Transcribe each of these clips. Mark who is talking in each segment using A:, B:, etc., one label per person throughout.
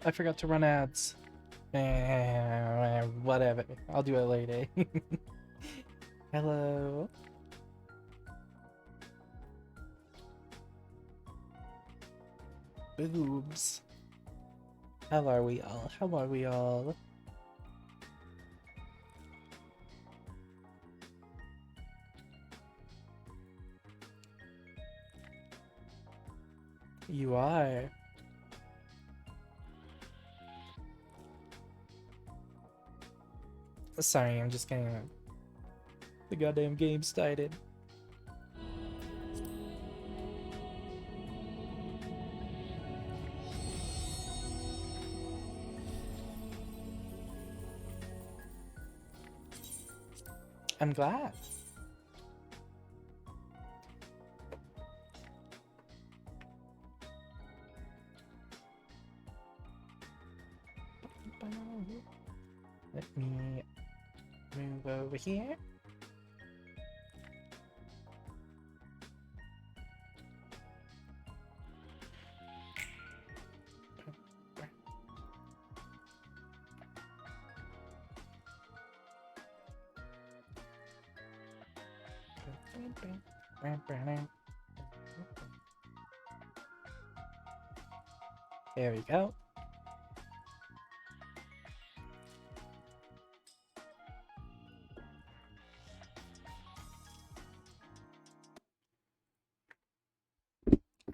A: I forgot to run ads. Whatever. I'll do it later. Hello. Boobs. How are we all? How are we all? You are. Sorry, I'm just getting the goddamn game started. I'm glad. Let me move over here. There we go.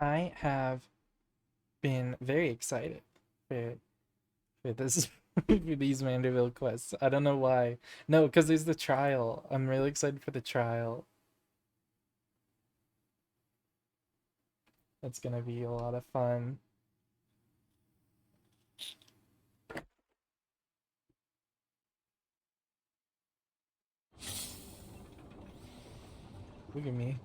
A: I have been very excited for this for these Manderville quests. I don't know why. No, because there's the trial. I'm really excited for the trial. That's gonna be a lot of fun. Look at me.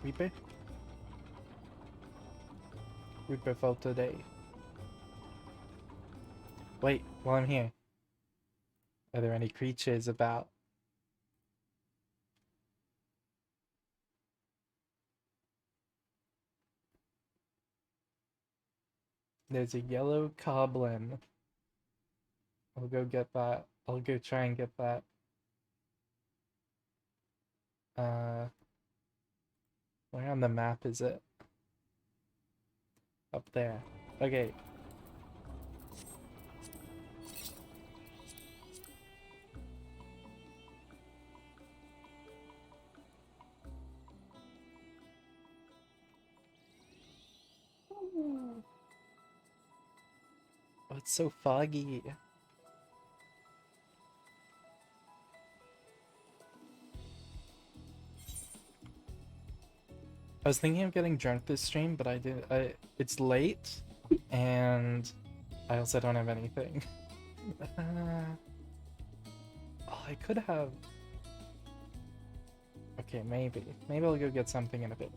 A: Reaper? Reaper fell today. Wait, while I'm here. Are there any creatures about? There's a yellow goblin. I'll go get that. I'll go try and get that. Where on the map is it? Up there. Okay. Oh, it's so foggy. I was thinking of getting drunk this stream, but it's late, and I also don't have anything. Oh, I could have... Okay, maybe. Maybe I'll go get something in a bit.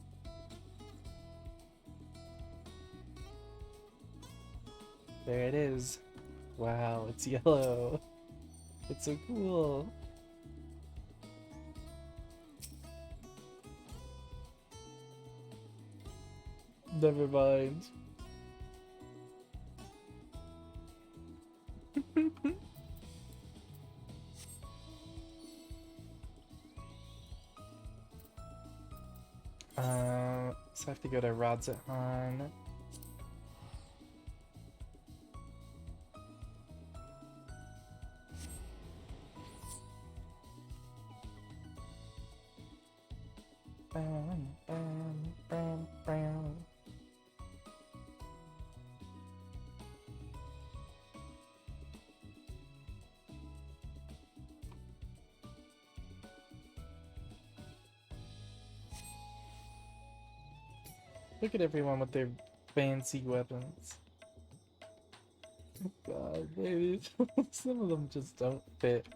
A: There it is. Wow, it's yellow. It's so cool. Never mind. So I have to go to Radzahan. Bam, bam, bam, bam. Look at everyone with their fancy weapons. God, maybe some of them just don't fit.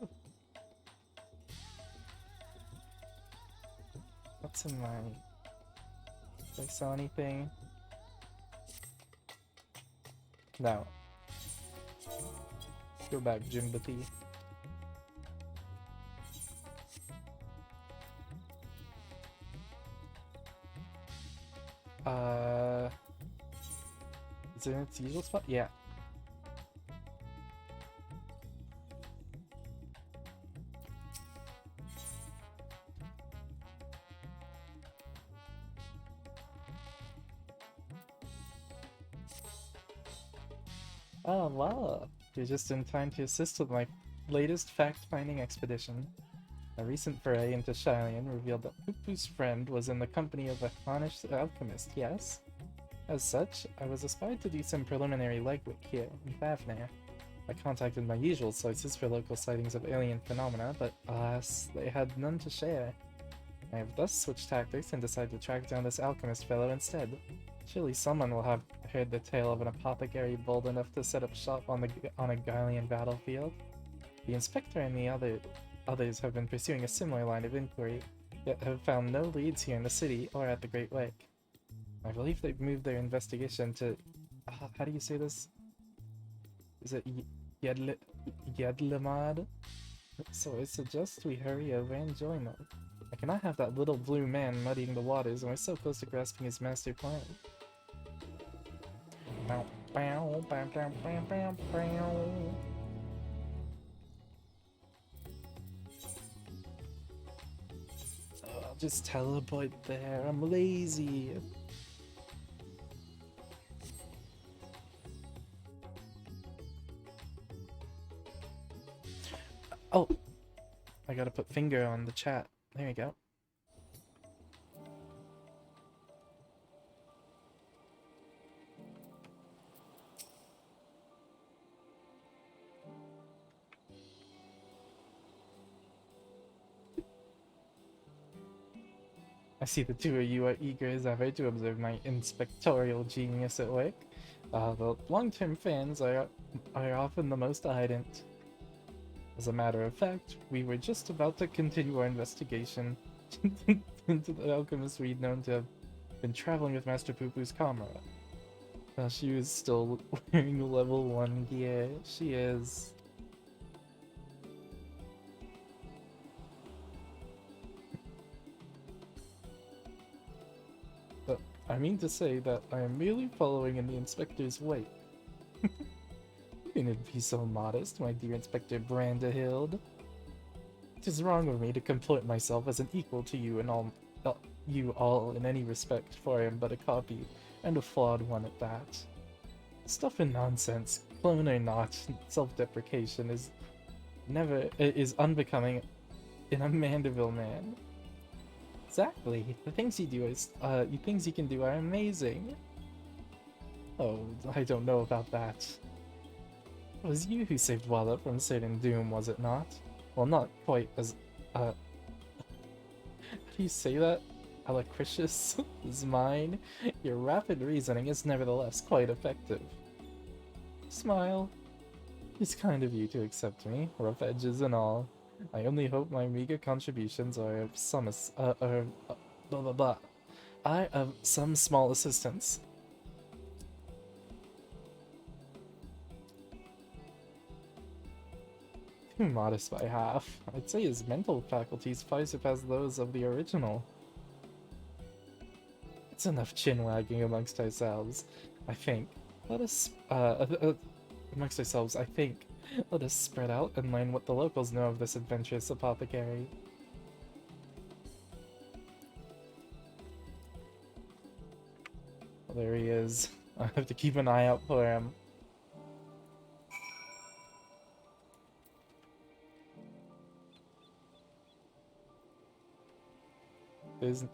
A: What's in my... Did I sell anything? No. Let's go back, Jimbati. Uh, is it in its usual spot? Yeah. Oh, wow. You're just in time to assist with my latest fact-finding expedition. A recent foray into Shylien revealed that Pupu's friend was in the company of a tarnished alchemist, yes? As such, I was inspired to do some preliminary legwork here in Fafnir. I contacted my usual sources for local sightings of alien phenomena, but alas, they had none to share. I have thus switched tactics and decided to track down this alchemist fellow instead. Surely someone will have heard the tale of an apothecary bold enough to set up shop on a Gylian battlefield. The inspector and the others have been pursuing a similar line of inquiry, yet have found no leads here in the city or at the Great Lake. I believe they've moved their investigation to... how do you say this? Is it Yedlamad? So I suggest we hurry over and join them. I cannot have that little blue man muddying the waters, and we're so close to grasping his master plan. Bow, bow, bow, bow, bow, bow, bow. Oh, I'll just teleport there. I'm lazy. Oh, I gotta put finger on the chat. There you go. I see the two of you are eager as ever to observe my inspectorial genius at work. The long-term fans are often the most ardent. As a matter of fact, we were just about to continue our investigation into the alchemist we'd known to have been traveling with Master Pupu's comrade. She was still wearing level 1 gear. She is. But I mean to say that I am merely following in the inspector's wake. You needn't be so modest, my dear Inspector Brandahild. It is wrong of me to comport myself as an equal to you in all, you all in any respect, for I am but a copy, and a flawed one at that. Stuff and nonsense, clone or not, self-deprecation is unbecoming in a Manderville man. Exactly. The things you do things you can do are amazing. Oh, I don't know about that. It was you who saved Walla from certain doom, was it not? Well, not quite as, how do you say that? Alacritious as mine? Your rapid reasoning is nevertheless quite effective. Smile. It's kind of you to accept me, rough edges and all. I only hope my meager contributions are of some, blah blah blah. I of some small assistance. Too modest by half. I'd say his mental faculties far surpass those of the original. It's enough chin-wagging amongst ourselves, I think. Let us, amongst ourselves, I think. Let us spread out and learn what the locals know of this adventurous apothecary. Well, there he is. I have to keep an eye out for him.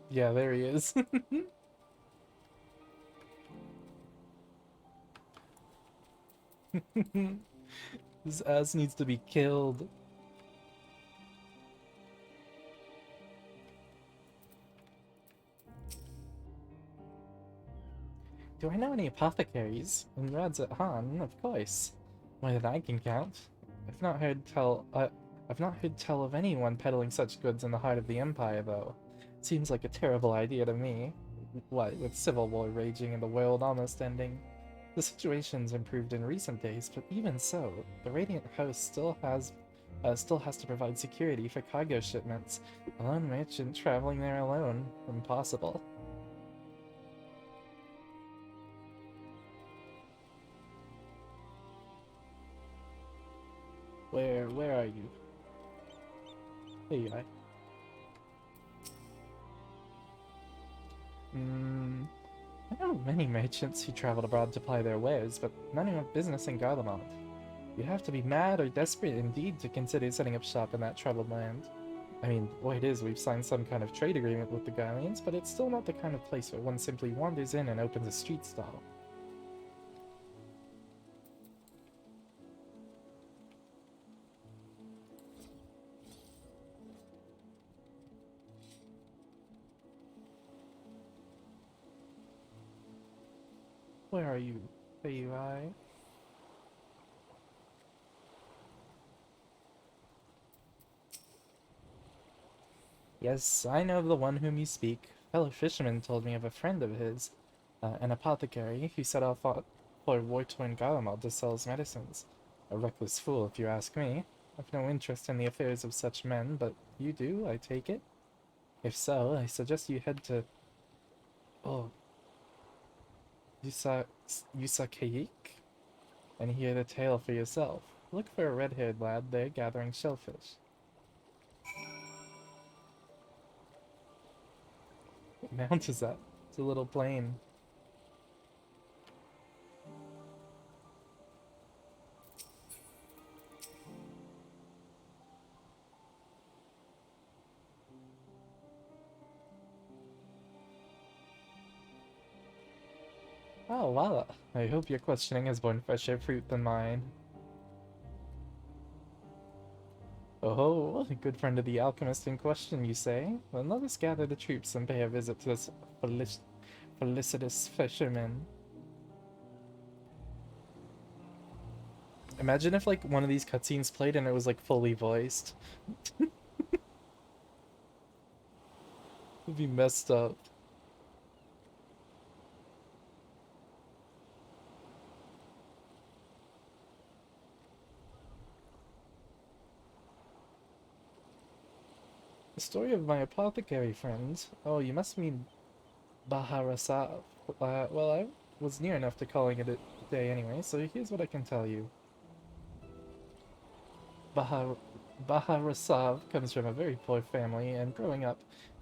A: Yeah, there he is. This ass needs to be killed. Do I know any apothecaries? In Radzat Han, of course. More than I can count. I've not heard tell of anyone peddling such goods in the heart of the Empire, though. Seems like a terrible idea to me. What, with civil war raging and the world almost ending? The situation's improved in recent days, but even so, the Radiant House still has to provide security for cargo shipments. A lone merchant traveling there alone, impossible. Where are you? There you are. I know many merchants who traveled abroad to ply their wares, but none who have business in Garlemald. You have to be mad or desperate indeed to consider setting up shop in that troubled land. I mean, the point is, we've signed some kind of trade agreement with the Garleans, but it's still not the kind of place where one simply wanders in and opens a street stall. Where are you? There you are. Yes, I know of the one whom you speak. Fellow fisherman told me of a friend of his, an apothecary, who set off for war-torn Garlemald to sell his medicines. A reckless fool, if you ask me. I've no interest in the affairs of such men, but you do, I take it? If so, I suggest you head to... Oh, Yusakayik, and hear the tale for yourself. Look for a red-haired lad there gathering shellfish. What mount is that? It's a little plane. Oh, wow. I hope your questioning has borne fresher fruit than mine. Oh, a good friend of the alchemist in question, you say? Then let us gather the troops and pay a visit to this felicitous fisherman. Imagine if, like, one of these cutscenes played and it was, like, fully voiced. It'd be messed up. The story of my apothecary friend. Oh, you must mean Baharasav. Well, I was near enough to calling it a day anyway, so here's what I can tell you. Bahar Baharasav comes from a very poor family, and growing up,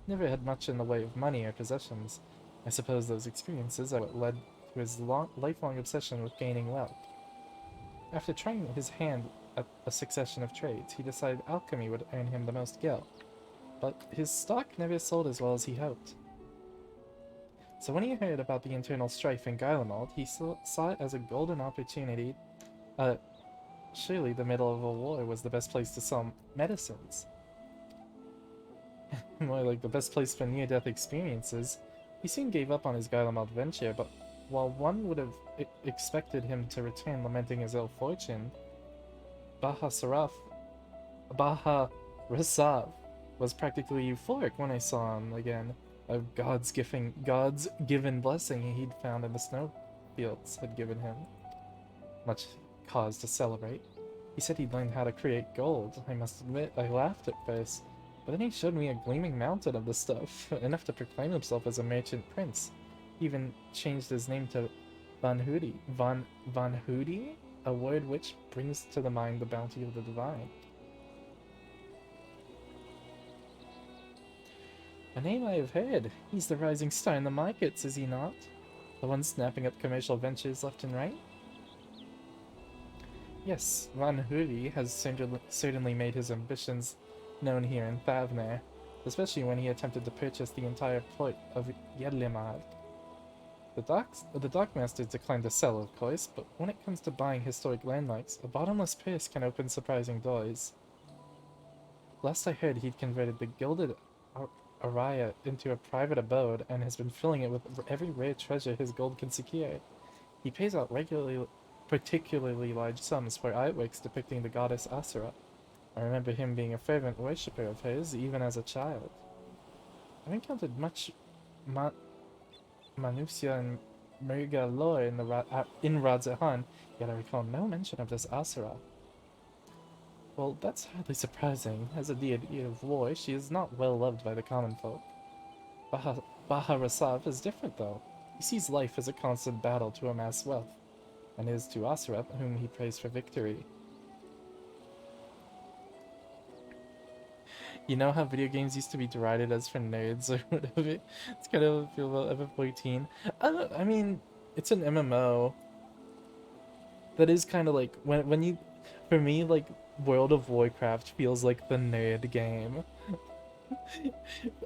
A: never had much in the way of money or possessions. I suppose those experiences are what led to his lifelong obsession with gaining wealth. After trying his hand at a succession of trades, he decided alchemy would earn him the most gil. But his stock never sold as well as he hoped. So when he heard about the internal strife in Garlemald, he saw it as a golden opportunity. Surely the middle of a war was the best place to sell medicines. More like the best place for near-death experiences. He soon gave up on his Garlemald venture, but while one would have expected him to return lamenting his ill fortune, Baharasav was practically euphoric when I saw him again. A God's given blessing he'd found in the snowfields had given him. Much cause to celebrate. He said he'd learned how to create gold. I must admit, I laughed at first, but then he showed me a gleaming mountain of the stuff, enough to proclaim himself as a merchant prince. He even changed his name to Van Hoody, a word which brings to the mind the bounty of the divine. A name I have heard. He's the rising star in the markets, is he not? The one snapping up commercial ventures left and right? Yes, Van Hoody has certainly made his ambitions known here in Thavner, especially when he attempted to purchase the entire port of Yedlimad. The dockmasters declined to sell, of course, but when it comes to buying historic landmarks, a bottomless purse can open surprising doors. Last I heard, he'd converted the Gilded Araya into a private abode and has been filling it with every rare treasure his gold can secure. He pays out particularly large sums for artworks depicting the goddess Asura. I remember him being a fervent worshipper of hers, even as a child. I've encountered much Manusia and Murga lore in Radzahan, yet I recall no mention of this Asura. Well, that's hardly surprising. As a deity of war, she is not well loved by the common folk. Baharasav is different, though. He sees life as a constant battle to amass wealth, and is to Asura, whom he prays for victory. You know how video games used to be derided as for nerds or whatever? It's kind of a feel about FF14. I mean, it's an MMO. That is kind of like, when you... For me, like, World of Warcraft feels like the nerd game.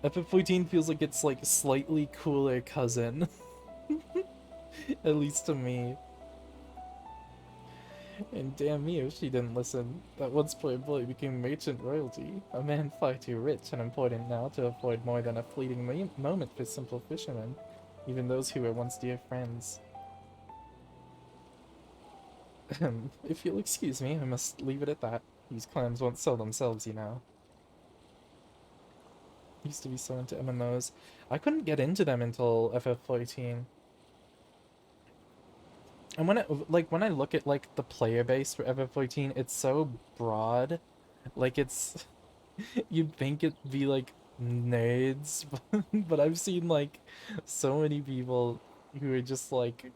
A: FF14 feels like it's like slightly cooler cousin. At least to me. And damn me if she didn't listen. That once poor boy became merchant royalty, a man far too rich and important now to afford more than a fleeting moment for simple fishermen, even those who were once dear friends. If you'll excuse me, I must leave it at that. These clans won't sell themselves, you know. Used to be so into MMOs. I couldn't get into them until FF14. And when I look at like the player base for FF14, it's so broad. Like it's you'd think it'd be like nerds, but I've seen like so many people who are just like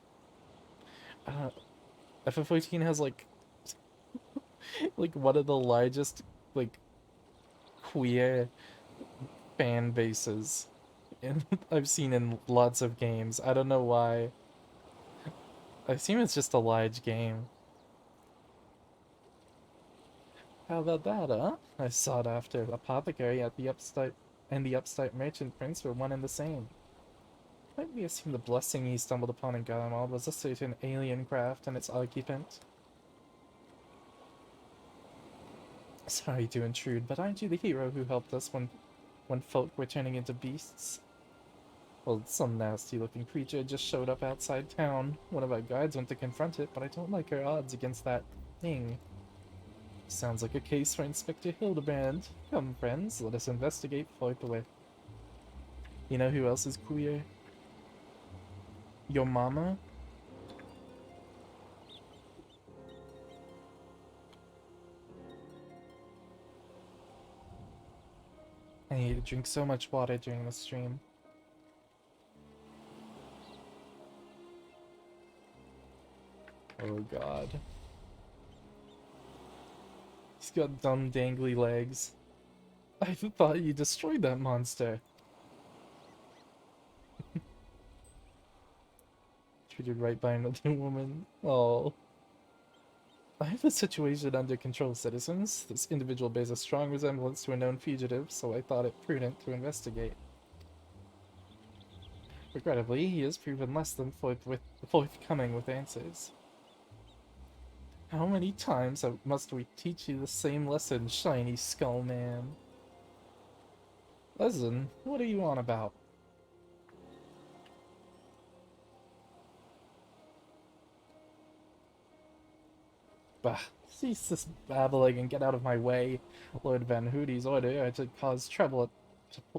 A: uh, FF14 has like one of the largest like queer fan bases in, I've seen in lots of games. I don't know why. I assume it's just a large game. How about that, huh? I sought after apothecary at the upstart and the upstart merchant prince were one and the same. Might we assume the blessing he stumbled upon in Galamad was a certain alien craft and its occupant? Sorry to intrude, but aren't you the hero who helped us when folk were turning into beasts? Well, some nasty-looking creature just showed up outside town. One of our guides went to confront it, but I don't like our odds against that thing. Sounds like a case for Inspector Hildebrand. Come, friends, let us investigate forthwith. You know who else is queer? Your mama? I need to drink so much water during the stream. Oh god. He's got dumb dangly legs. I thought you destroyed that monster. Treated right by another woman. Oh. I have the situation under control, citizens. This individual bears a strong resemblance to a known fugitive, so I thought it prudent to investigate. Regrettably, he has proven less than forthcoming with answers. How many times must we teach you the same lesson, shiny skull man? Listen, what are you on about? Bah, cease this babbling and get out of my way. Lord Van Hoody's order are to cause trouble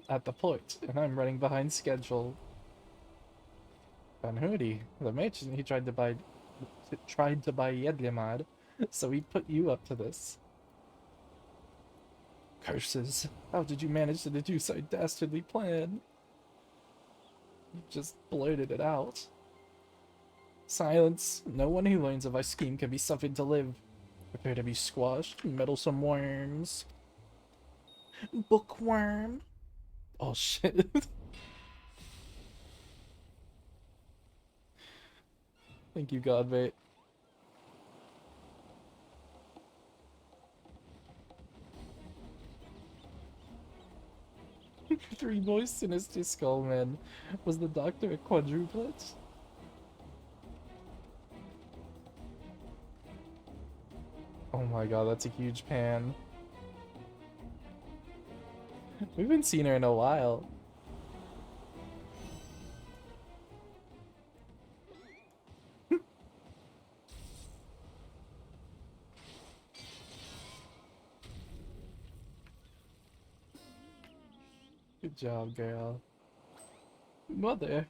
A: at the port, and I'm running behind schedule. Van Hoody, the merchant he tried to buy Yedlimad, so he put you up to this. Curses! How did you manage to deduce such a dastardly plan? You just blurted it out. Silence! No one who learns of our scheme can be suffered to live. Prepare to be squashed, meddlesome worms. Bookworm! Oh shit. Thank you, Godmate. Three boys, sinister skullmen. Was the doctor a quadruplet? Oh my god, that's a huge pan. We haven't seen her in a while. Good job, girl. Mother.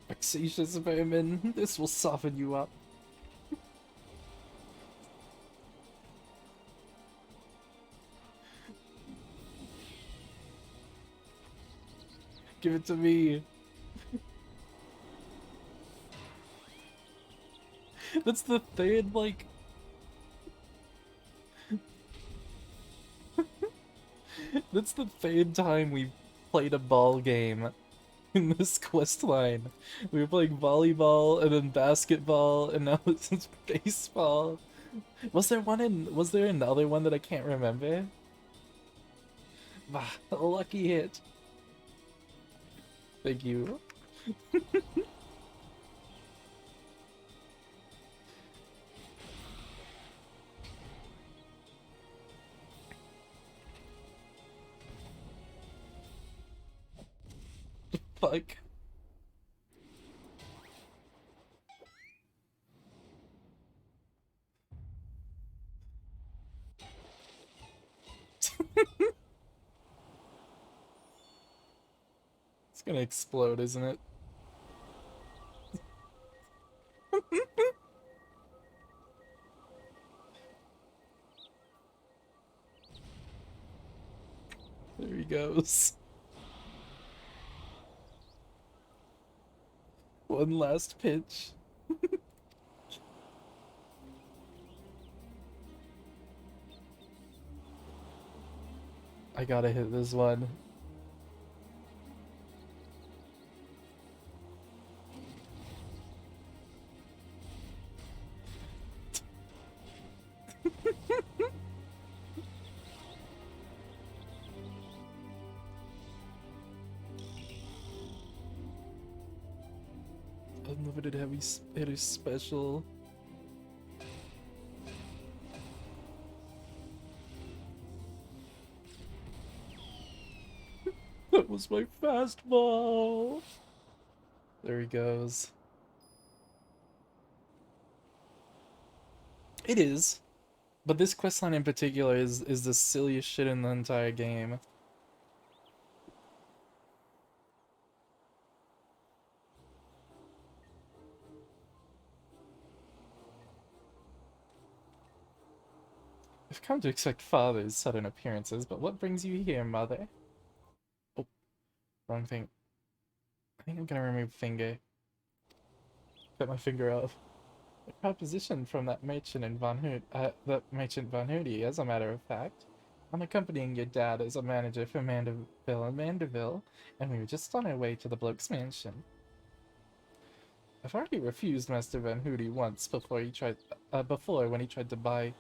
A: Vexatious vermin, this will soften you up. Give it to me. That's the third, like... That's the third time we've played a ball game in this quest line. We were playing volleyball, and then basketball, and now it's baseball. Was there another one that I can't remember? Ah, a lucky hit. Thank you. Fuck. It's gonna explode, isn't it? There he goes. One last pitch. I gotta hit this one. Unlimited heavy hitter special. That was my fastball. There he goes. It is. But this questline in particular is the silliest shit in the entire game. I've come to expect father's sudden appearances, but what brings you here, mother? Oh, wrong thing. I think I'm gonna remove finger. Cut my finger off. A proposition from that merchant in Van Hoody, as a matter of fact. I'm accompanying your dad as a manager for Manderville, and we were just on our way to the bloke's mansion. I've already refused Master Van Hoody once before when he tried to buy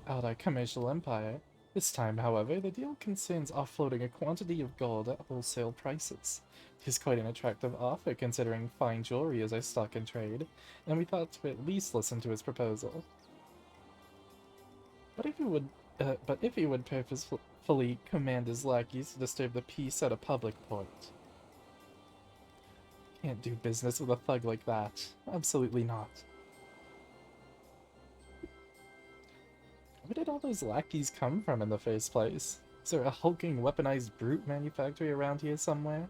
A: out our commercial empire. This time, however, the deal concerns offloading a quantity of gold at wholesale prices. It is quite an attractive offer considering fine jewelry is our stock in trade, and we thought to at least listen to his proposal. But if he would purposefully command his lackeys to disturb the peace at a public port. Can't do business with a thug like that. Absolutely not. Where did all those lackeys come from in the first place? Is there a hulking weaponized brute manufactory around here somewhere?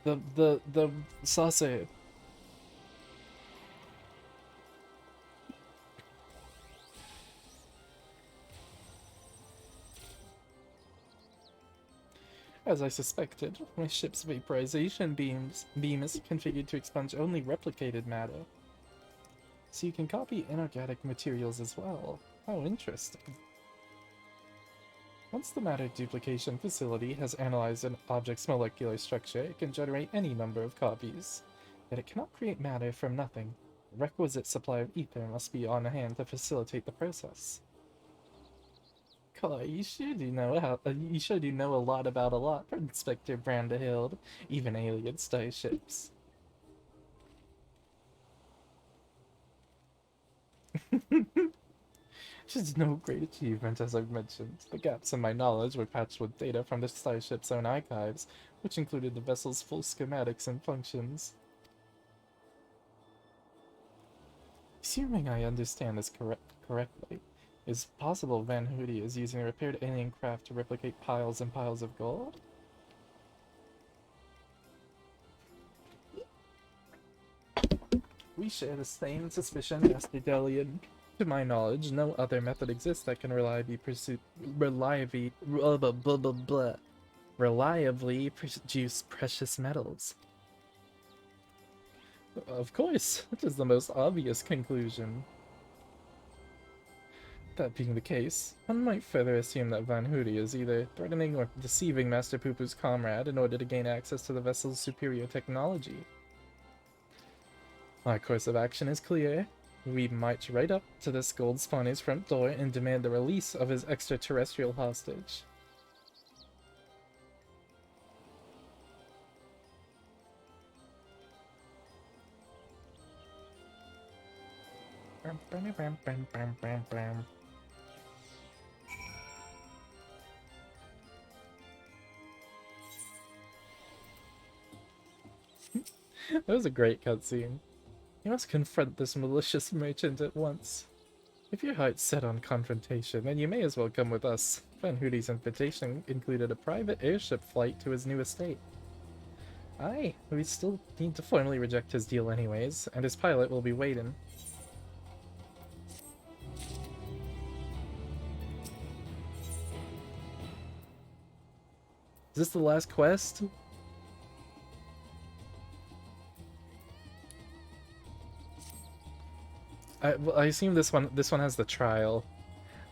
A: The saucer. As I suspected, my ship's vaporization beam is configured to expunge only replicated matter. So you can copy inorganic materials as well. How interesting. Once the matter duplication facility has analyzed an object's molecular structure, it can generate any number of copies. Yet it cannot create matter from nothing. The requisite supply of ether must be on hand to facilitate the process. God, you sure do know a lot about a lot, Inspector Brandahild, even alien starships. Which is no great achievement, as I've mentioned. The gaps in my knowledge were patched with data from the starship's own archives, which included the vessel's full schematics and functions. Assuming I understand this correctly, is it possible Van Hoody is using a repaired alien craft to replicate piles and piles of gold? We share the same suspicion, Master Delian. To my knowledge, no other method exists that can reliably produce precious metals. Of course, that is the most obvious conclusion. That being the case, one might further assume that Van Hoody is either threatening or deceiving Master Poo-Poo's comrade in order to gain access to the vessel's superior technology. Our course of action is clear. We march right up to this gold spawner's front door and demand the release of his extraterrestrial hostage. That was a great cutscene. You must confront this malicious merchant at once. If your heart's set on confrontation, then you may as well come with us. Van Hoody's invitation included a private airship flight to his new estate. Aye, we still need to formally reject his deal anyways, and his pilot will be waiting. Is this the last quest? I assume this one has the trial.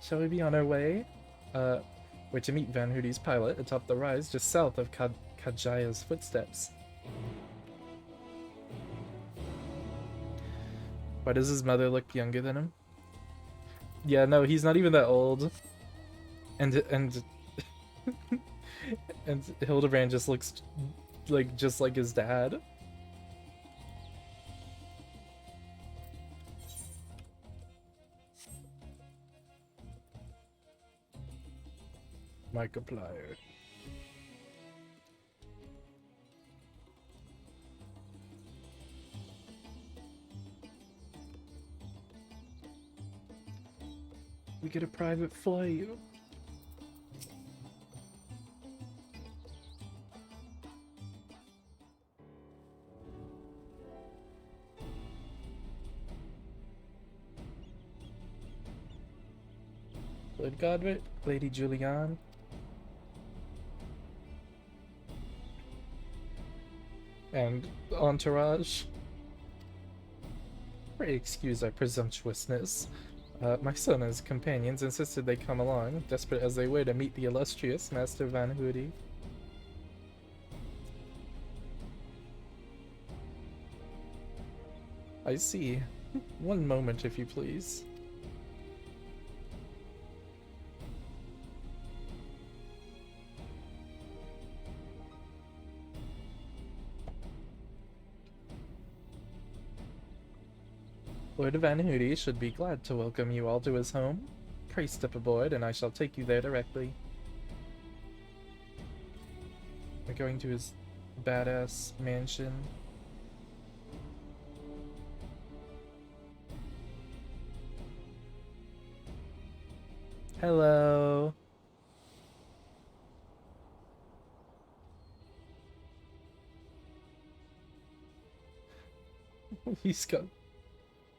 A: Shall we be on our way? We're to meet Van Hoody's pilot atop the rise just south of Kajaya's footsteps. Why does his mother look younger than him? Yeah, no, he's not even that old. And and Hildebrand just looks like just like his dad. Markiplier. We get a private flight. Lord Godric, Lady Julianne. And entourage. Pray excuse our presumptuousness. My son and his companions insisted they come along, desperate as they were to meet the illustrious Master Van Hoody. I see. One moment, if you please. Lord Van Hoody should be glad to welcome you all to his home. Pray step aboard, and I shall take you there directly. We're going to his badass mansion. Hello. He's got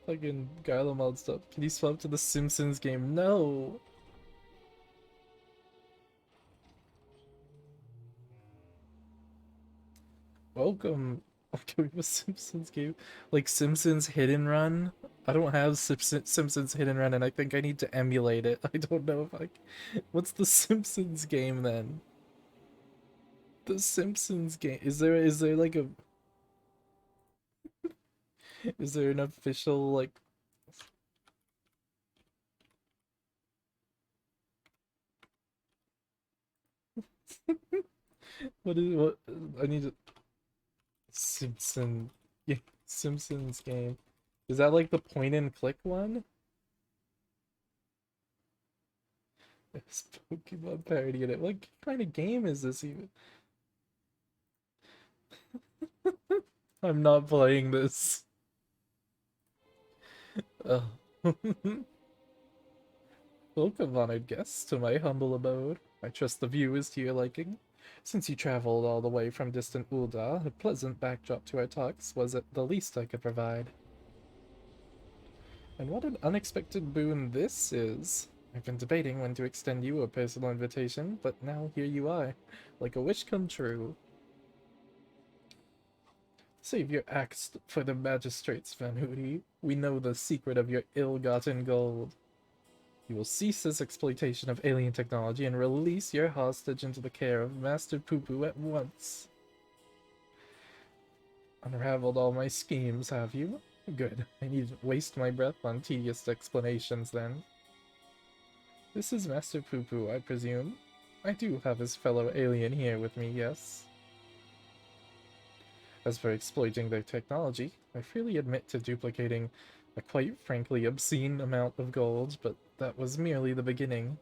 A: fucking Garlemald mod stuff. Can you swap to the Simpsons game? No! Welcome to the Simpsons game. Like Simpsons Hit and Run? I don't have Simpsons Hit and Run and I think I need to emulate it. I don't know if I... What's the Simpsons game then? The Simpsons game. Is there like a... Is there an official, like... what I need to... Yeah, Simpsons game. Is that like the point and click one? It's Pokemon parody in it. What kind of game is this even? I'm not playing this. Oh. Welcome, honored guests, to my humble abode. I trust the view is to your liking. Since you traveled all the way from distant Ul'dah, a pleasant backdrop to our talks was at the least I could provide. And what an unexpected boon this is! I've been debating when to extend you a personal invitation, but now here you are, like a wish come true. Save your acts for the magistrates, Van Hootie. We know the secret of your ill-gotten gold. You will cease this exploitation of alien technology and release your hostage into the care of Master Poo-Poo at once. Unraveled all my schemes, have you? Good. I needn't waste my breath on tedious explanations then. This is Master Poo-Poo, I presume. I do have his fellow alien here with me, yes? As for exploiting their technology, I freely admit to duplicating a quite frankly obscene amount of gold, but that was merely the beginning.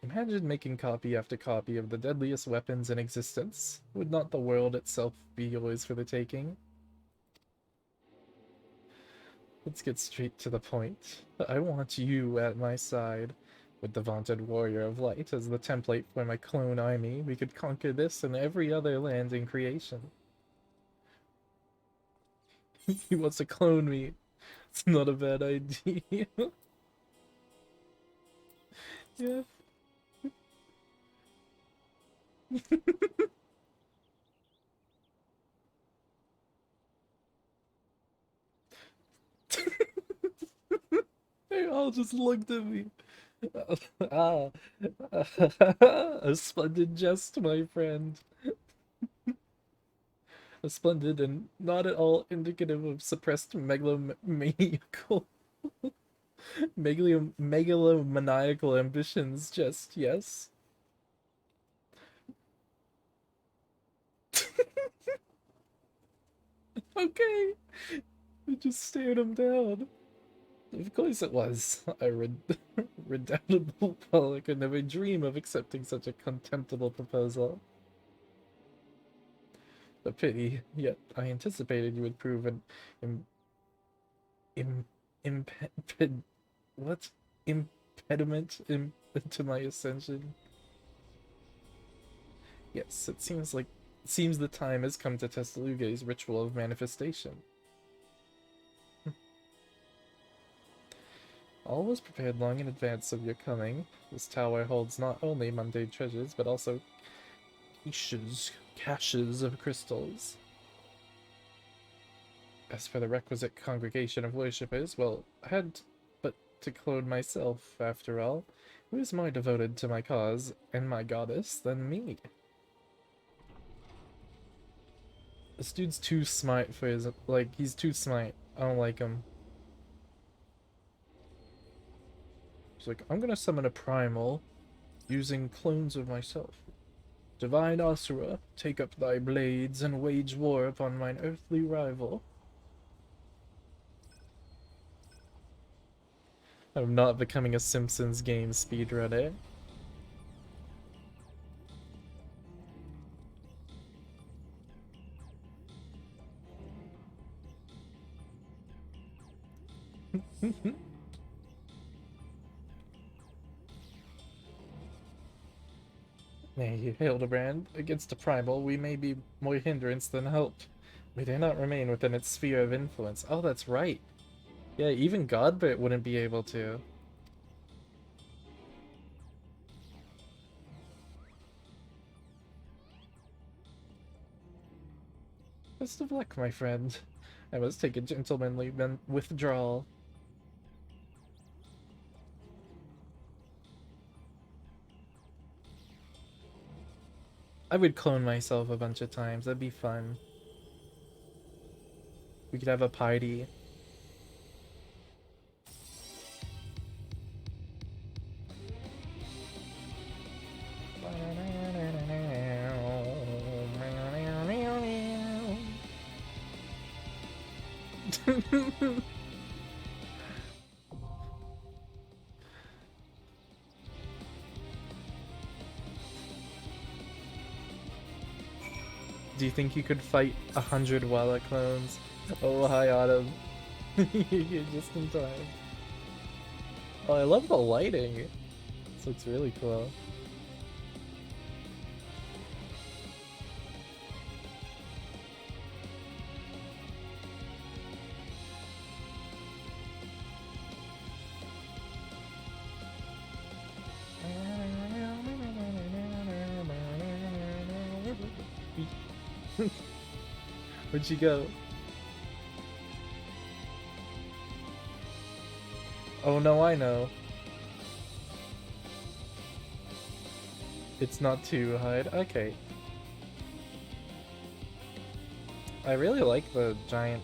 A: Imagine making copy after copy of the deadliest weapons in existence. Would not the world itself be yours for the taking? Let's get straight to the point. I want you at my side. With the vaunted warrior of light as the template for my clone army, we could conquer this and every other land in creation. He wants to clone me. It's not a bad idea. Yeah. They all just looked at me. Ah, a splendid jest, my friend. A splendid and not at all indicative of suppressed megalomaniacal ambitions, just yes. Okay. I just stared him down. Of course it was. Redoubtable Paul, I could never dream of accepting such a contemptible proposal. A pity, yet I anticipated you would prove an im, imped, what? Impediment to my ascension. Yes, it seems the time has come to test Luge's ritual of manifestation. All was prepared long in advance of your coming. This tower holds not only mundane treasures, but also caches of crystals. As for the requisite congregation of worshippers, well, I had but to clone myself, after all. Who is more devoted to my cause and my goddess than me? This dude's too smart for his, he's too smart. I don't like him. He's like, I'm gonna summon a primal using clones of myself. Divine Asura, take up thy blades and wage war upon mine earthly rival. I'm not becoming a Simpsons game speedrunner. Nay, Hildebrand, against a primal we may be more hindrance than help. We dare not remain within its sphere of influence. Oh, that's right. Yeah, even Godbert wouldn't be able to. Best of luck, my friend. I must take a gentlemanly withdrawal. I would clone myself a bunch of times. That'd be fun. We could have a party. Do you think you could fight 100 Walla clones? Oh, hi, Autumn. You're just in time. Oh, I love the lighting. This looks really cool. Where'd she go? Oh no, I know. It's not to hide. Okay. I really like the giant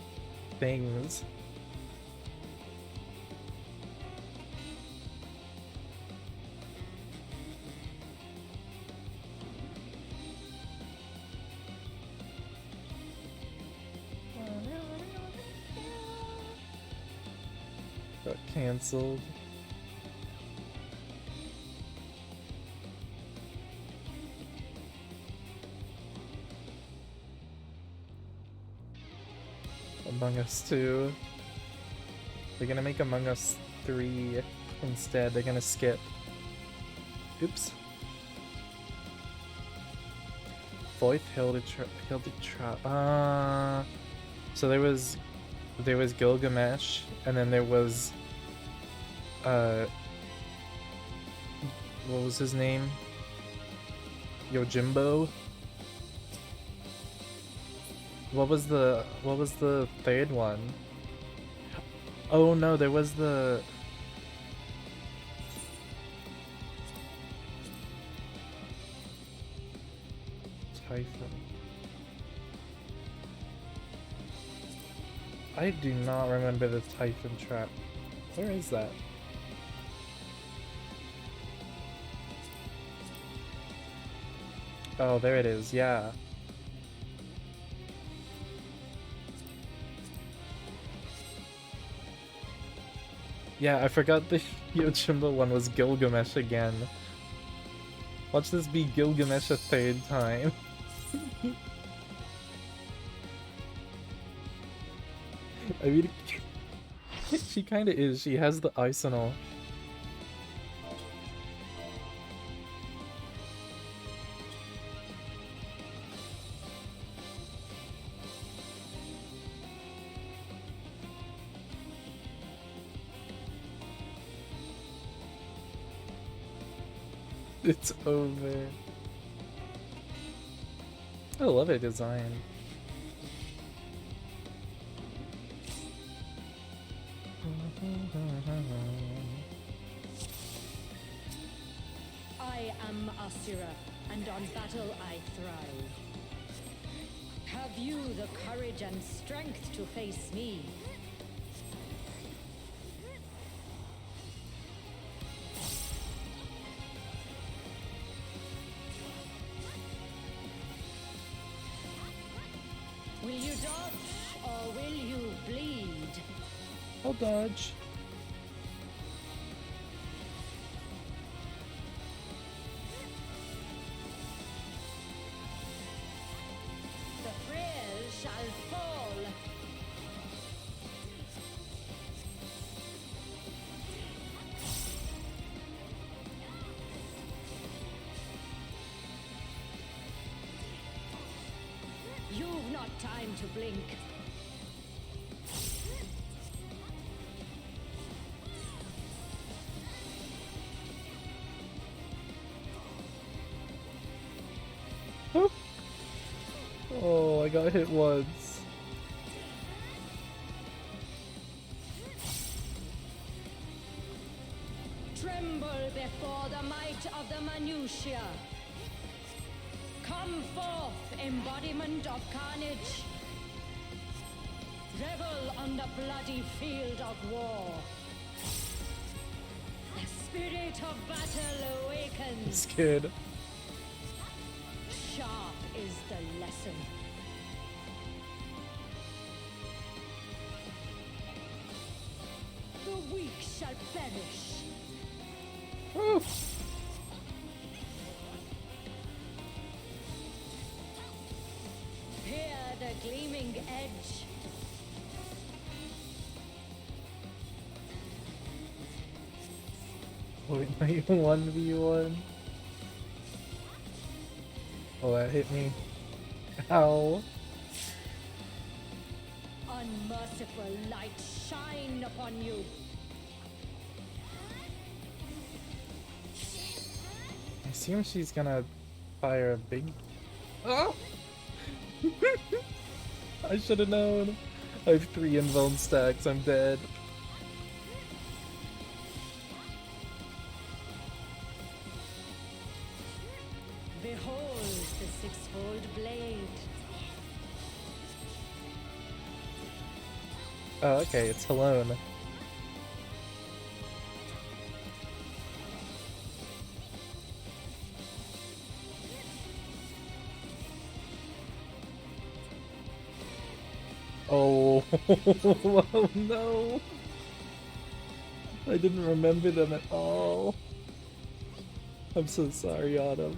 A: things. Got cancelled. Among Us 2. They're gonna make Among Us 3 instead. They're gonna skip. Oops. Voith Hildetrap. So there was Gilgamesh, and then there was what was his name? Yojimbo. What was the third one? Oh no, there was the Typhon. I do not remember the Typhon trap. Where is that? Oh, there it is, yeah. Yeah, I forgot the Yojimbo one was Gilgamesh again. Watch this be Gilgamesh a third time. I mean, she kinda is. She has the arsenal. It's over. I love her design.
B: I am Asura, and on battle I thrive. Have you the courage and strength to face me? Will you dodge, or will you bleed?
A: I'll dodge.
B: The frail shall fall. You've not time to blink.
A: Oh, I got hit once.
B: Tremble before the might of the minutiae. Come forth, embodiment of carnage. Revel on the bloody field of war. The spirit of battle awakens.
A: Scared.
B: Sharp is the lesson. The weak shall perish.
A: Woo.
B: Hear the gleaming edge.
A: Wait, my 1v1. Oh, that hit me. Ow.
B: Unmerciful light shine upon you.
A: I assume she's gonna fire a big... Oh! I should have known. I have 3 invuln stacks, I'm dead.
B: Behold the six-fold blade.
A: Oh, okay, it's Halone. Oh, oh no! I didn't remember them at all. I'm so sorry, Autumn.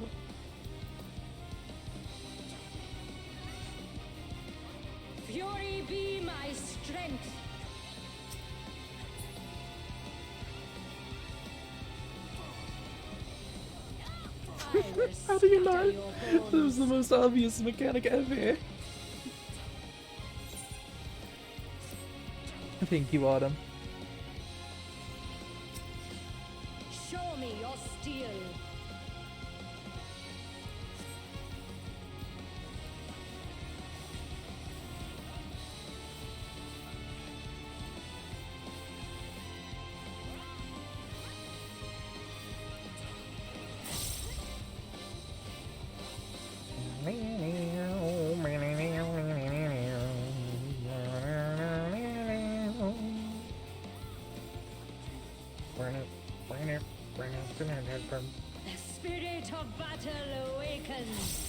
B: Fury be my strength.
A: How do you not? That was the most obvious mechanic ever. Thank you, Autumn.
B: Show me your steel. The spirit of battle awakens.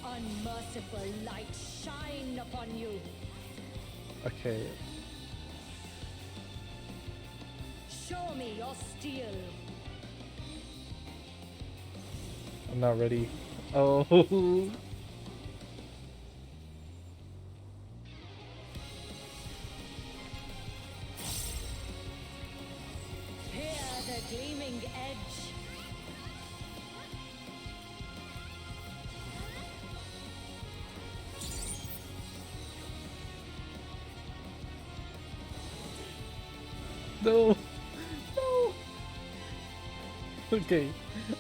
B: Unmerciful light shine upon you.
A: Okay.
B: Show me your steel.
A: I'm not ready. Oh.
B: Hear the gleaming edge.
A: No. No. Okay.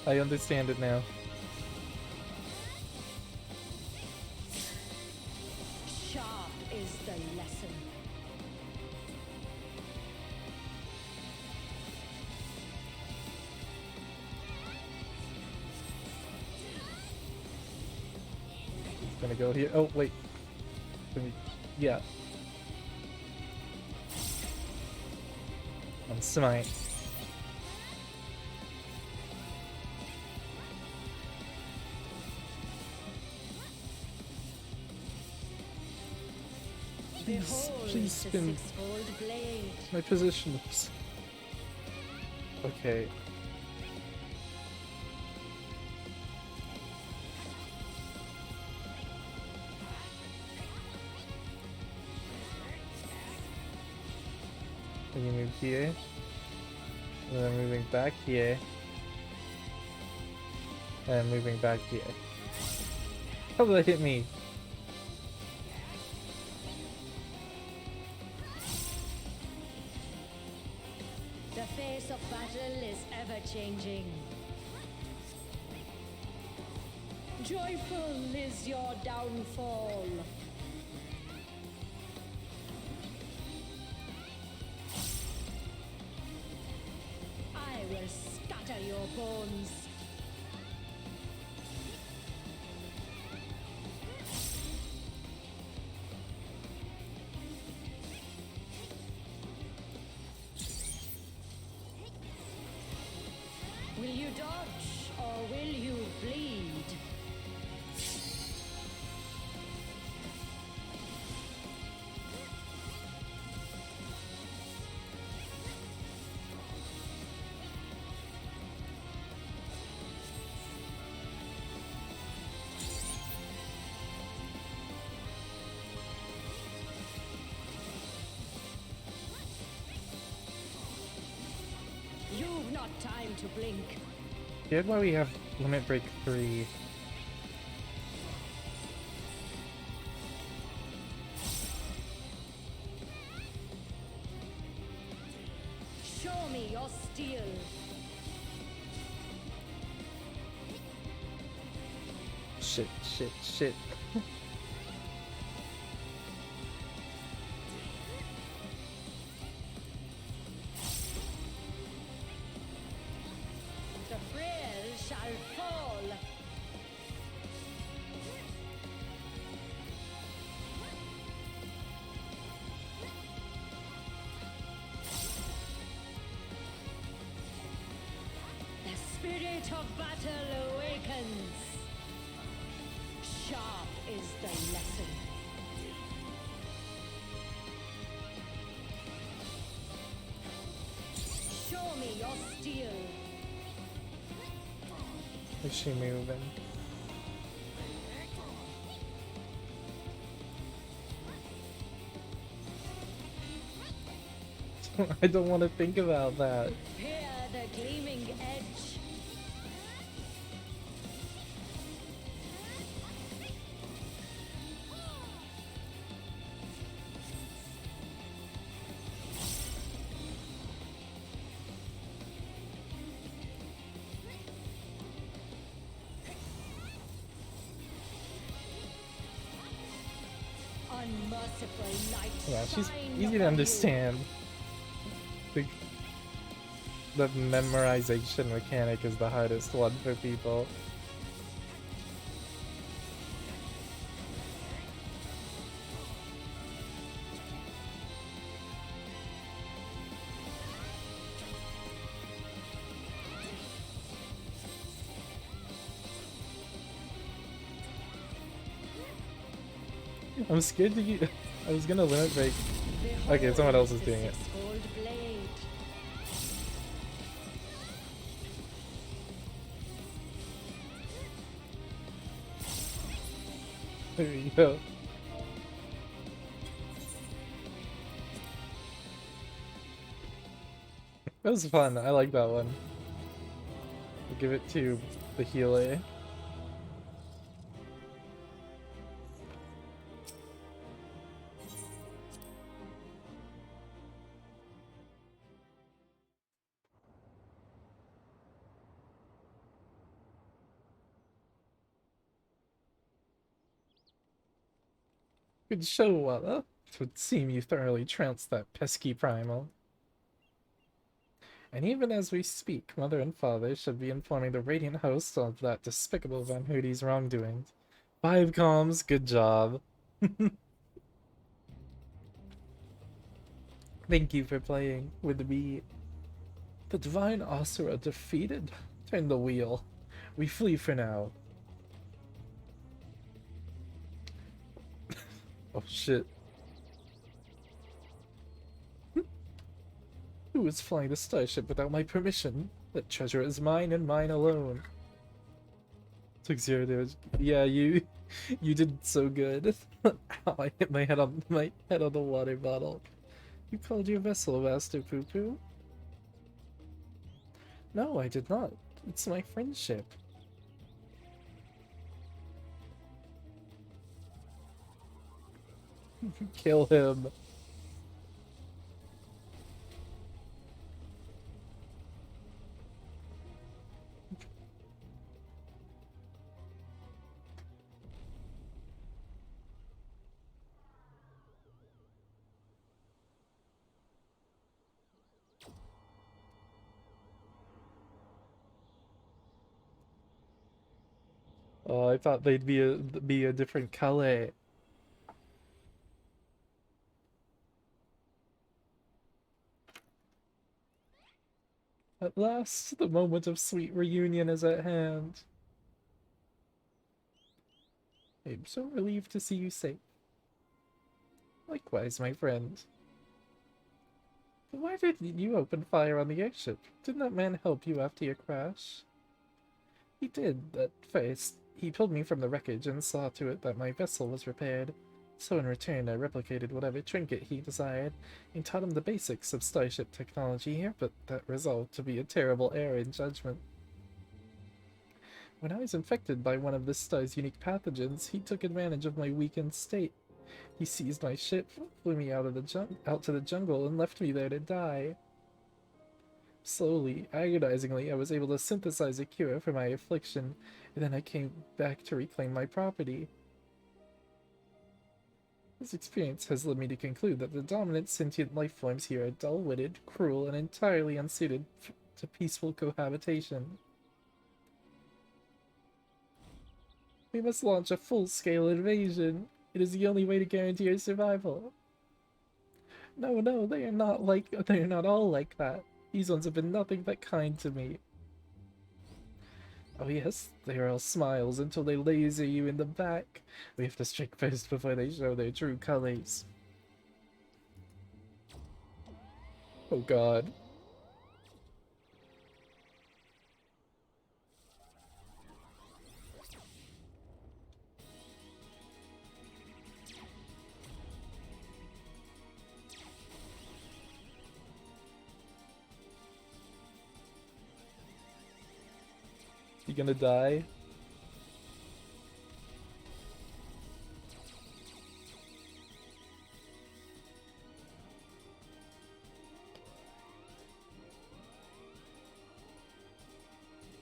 A: I understand it now.
B: Sharp is the lesson.
A: Gonna go here. Oh, wait. Let me... Yeah. On smite.
B: Behold
A: Please
B: the
A: spin
B: six-fold blade.
A: my positions. Okay. Then you move here. And then moving back here. And moving back here. How did that hit me?
B: The face of battle is ever changing. Joyful is your downfall. I will scatter your bones. Will you dodge or will you bleed? You've not time to blink.
A: Here's why we have Limit Break 3.
B: Show me your steel.
A: shit.
B: The frail shall fall. The spirit of battle awakens. Sharp is the lesson. Show me your steel.
A: Is she moving? I don't want to think about that.
B: Fear the gleaming edge. Unmerciful light.
A: Yeah, she's
B: shine
A: easy to
B: upon
A: understand. The memorization mechanic is the hardest one for people. I'm scared to get. I was gonna limit break.
B: You.
A: Okay, someone else is doing it.
B: Six-fold blade.
A: There you go. That was fun. I like that one. I'll give it to the healer. Good show, Walla. It would seem you thoroughly trounced that pesky primal. And even as we speak, Mother and Father should be informing the Radiant Host of that despicable Van Hoody's wrongdoings. 5 comms, good job. Thank you for playing with me. The Divine Asura defeated. Turn the wheel. We flee for now. Oh shit. Who is flying the starship without my permission? That treasure is mine and mine alone. Took 0 damage. Yeah, you did so good. Ow, I hit my head on the water bottle. You called your vessel Master Poo Poo? No, I did not. It's my friendship. Kill him. Oh, I thought they'd be a different color. At last, the moment of sweet reunion is at hand. I'm so relieved to see you safe. Likewise, my friend. But why did you open fire on the airship? Didn't that man help you after your crash? He did, at first. He pulled me from the wreckage and saw to it that my vessel was repaired. So in return, I replicated whatever trinket he desired, and taught him the basics of starship technology here, but that resolved to be a terrible error in judgment. When I was infected by one of this star's unique pathogens, he took advantage of my weakened state. He seized my ship, flew me out to the jungle, and left me there to die. Slowly, agonizingly, I was able to synthesize a cure for my affliction, and then I came back to reclaim my property. This experience has led me to conclude that the dominant sentient life forms here are dull-witted, cruel, and entirely unsuited to peaceful cohabitation. We must launch a full-scale invasion. It is the only way to guarantee our survival. No, no, they are not all like that. These ones have been nothing but kind to me. Oh yes, they are all smiles until they laser you in the back. We have to strike first before they show their true colors. Oh god. You gonna die?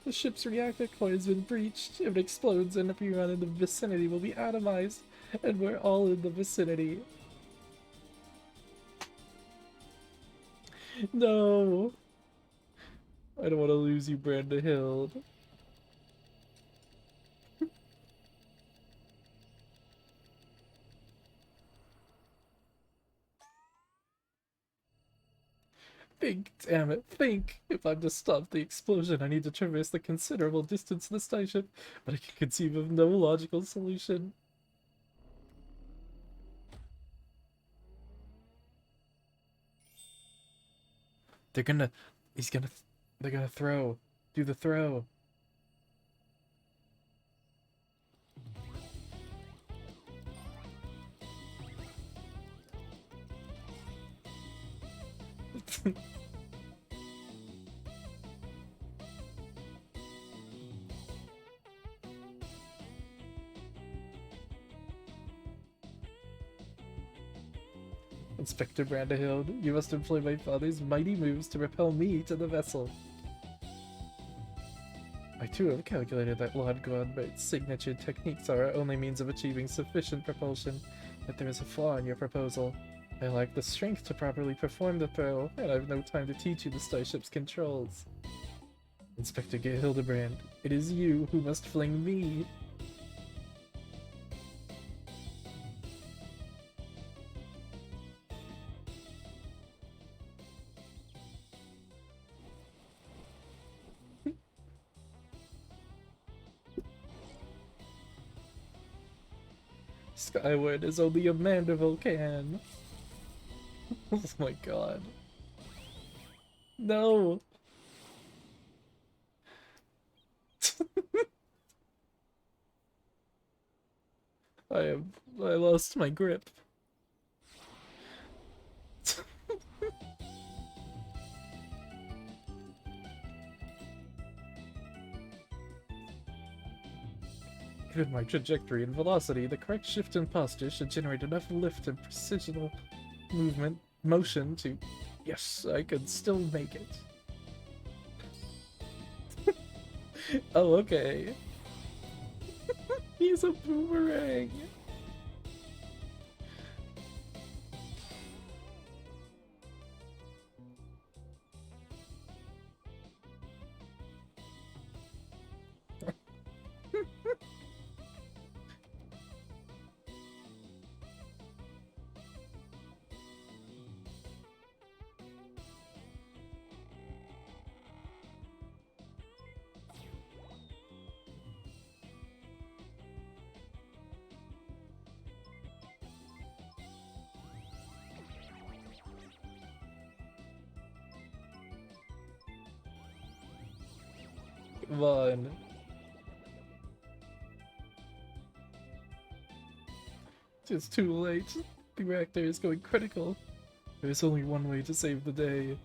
A: The ship's reactor core has been breached. If it explodes and everyone in the vicinity will be atomized, and we're all in the vicinity. No! I don't want to lose you, Branda Hill. Think, damn it, think! If I'm to stop the explosion, I need to traverse the considerable distance in the starship, but I can conceive of no logical solution. They're gonna... He's gonna... They're gonna throw. Do the throw. Inspector Brandahild, you must employ my father's mighty moves to repel me to the vessel. I too have calculated that Lord Godbert's signature techniques are our only means of achieving sufficient propulsion, but there is a flaw in your proposal. I lack the strength to properly perform the throw, and I have no time to teach you the starship's controls. Inspector Hildebrand, it is you who must fling me. Skyward as only a manderville can. Oh my god. No! I lost my grip. Given my trajectory and velocity, the correct shift in posture should generate enough lift and precisional motion to... Yes, I could still make it. Oh, okay. He's a boomerang. Come on. It's too late. The reactor is going critical. There's only one way to save the day.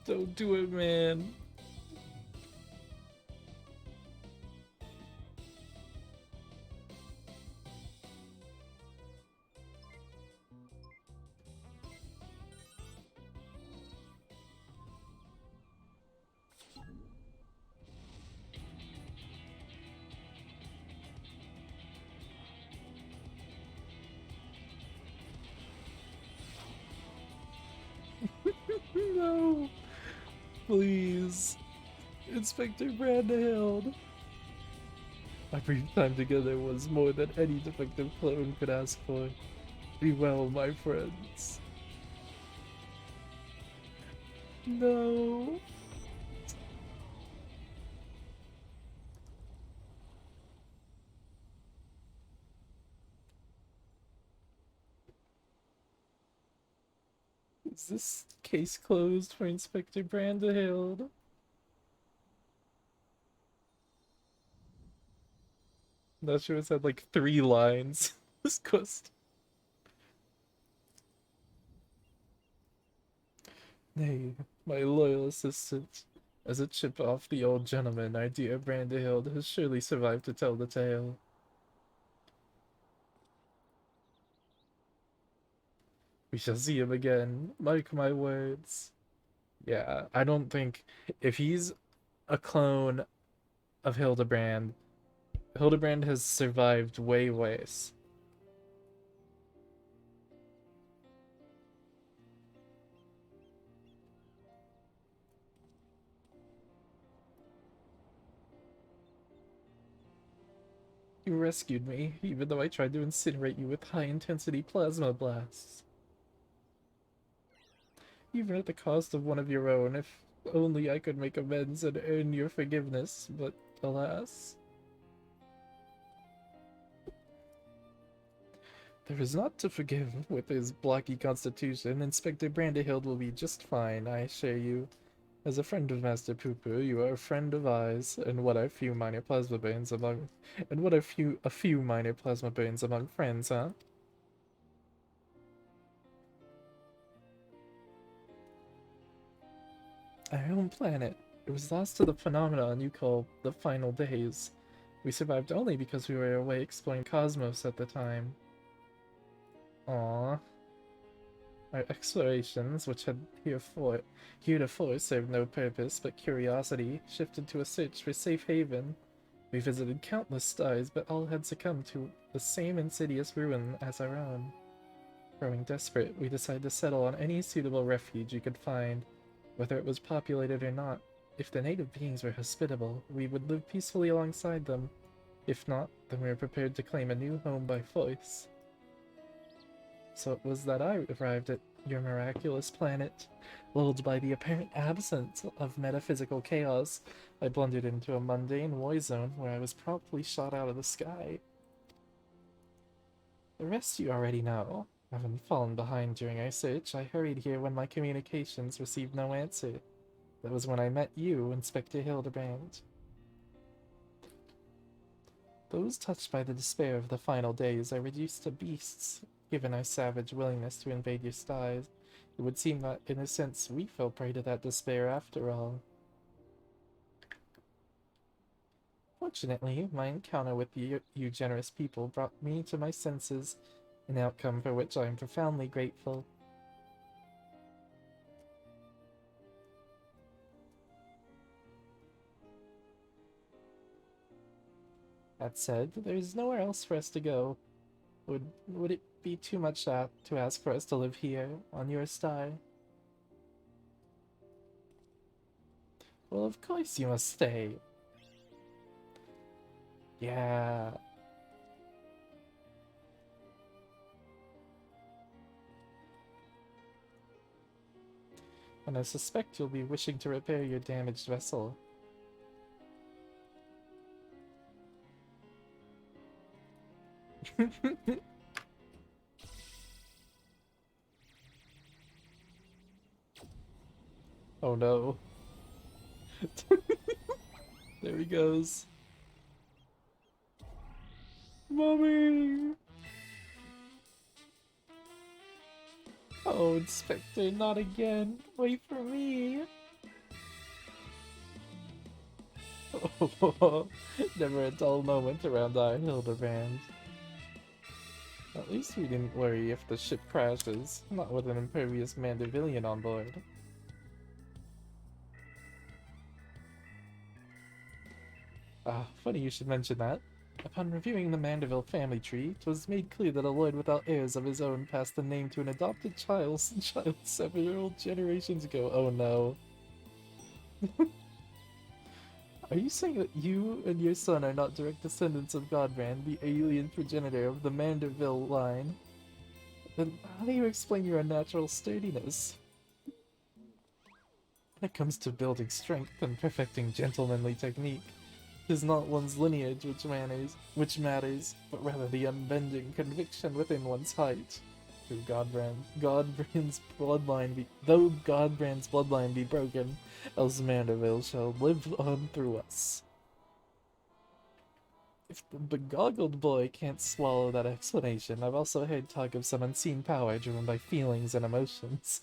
A: Don't do it, man. No! Please. Inspector Brandehild. Our brief time together was more than any defective clone could ask for. Be well, my friends. No. Is this case closed for Inspector Brandehild? Not sure it's had like 3 lines. This quest. Nay, my loyal assistant. As a chip off the old gentleman, our dear Brandehild has surely survived to tell the tale. We shall see him again, mark my words. Yeah, I don't think if he's a clone of Hildebrand, Hildebrand has survived way worse. You rescued me, even though I tried to incinerate you with high-intensity plasma blasts. Even at the cost of one of your own, if only I could make amends and earn your forgiveness, but alas. There is naught to forgive. With his blocky constitution, Inspector Brandehild will be just fine, I assure you. As a friend of Master Poo-Poo, you are a friend of ours, and what are few minor plasma burns among... And what are a few minor plasma burns among friends, huh? Our own planet. It was lost to the phenomenon you call the final days. We survived only because we were away exploring cosmos at the time. Aww. Our explorations, which had heretofore served no purpose but curiosity, shifted to a search for safe haven. We visited countless stars, but all had succumbed to the same insidious ruin as our own. Growing desperate, we decided to settle on any suitable refuge we could find, whether it was populated or not. If the native beings were hospitable, we would live peacefully alongside them. If not, then we were prepared to claim a new home by force. So it was that I arrived at your miraculous planet. Lulled by the apparent absence of metaphysical chaos, I blundered into a mundane war zone where I was promptly shot out of the sky. The rest you already know. Having fallen behind during our search, I hurried here when my communications received no answer. That was when I met you, Inspector Hildebrand. Those touched by the despair of the final days are reduced to beasts. Given our savage willingness to invade your skies, it would seem that, in a sense, we fell prey to that despair after all. Fortunately, my encounter with you generous people brought me to my senses, an outcome for which I am profoundly grateful. That said, there is nowhere else for us to go. Would it be too much to ask for us to live here, on your star? Well, of course you must stay. Yeah. And I suspect you'll be wishing to repair your damaged vessel. Oh no. There he goes. Mommy! Oh, Inspector, not again. Wait for me. Oh, never a dull moment around our Hildebrand. At least we didn't worry if the ship crashes, not with an impervious mandervillian on board. Ah, funny you should mention that. Upon reviewing the Manderville family tree, it was made clear that a lord without heirs of his own passed the name to an adopted child several generations ago. Oh no. Are you saying that you and your son are not direct descendants of Godbrand, the alien progenitor of the Manderville line? Then how do you explain your unnatural sturdiness? When it comes to building strength and perfecting gentlemanly technique, it is not one's lineage which matters, but rather the unbending conviction within one's height. Though Godbrand's bloodline be broken, else Manderville shall live on through us. If the begoggled boy can't swallow that explanation, I've also heard talk of some unseen power driven by feelings and emotions.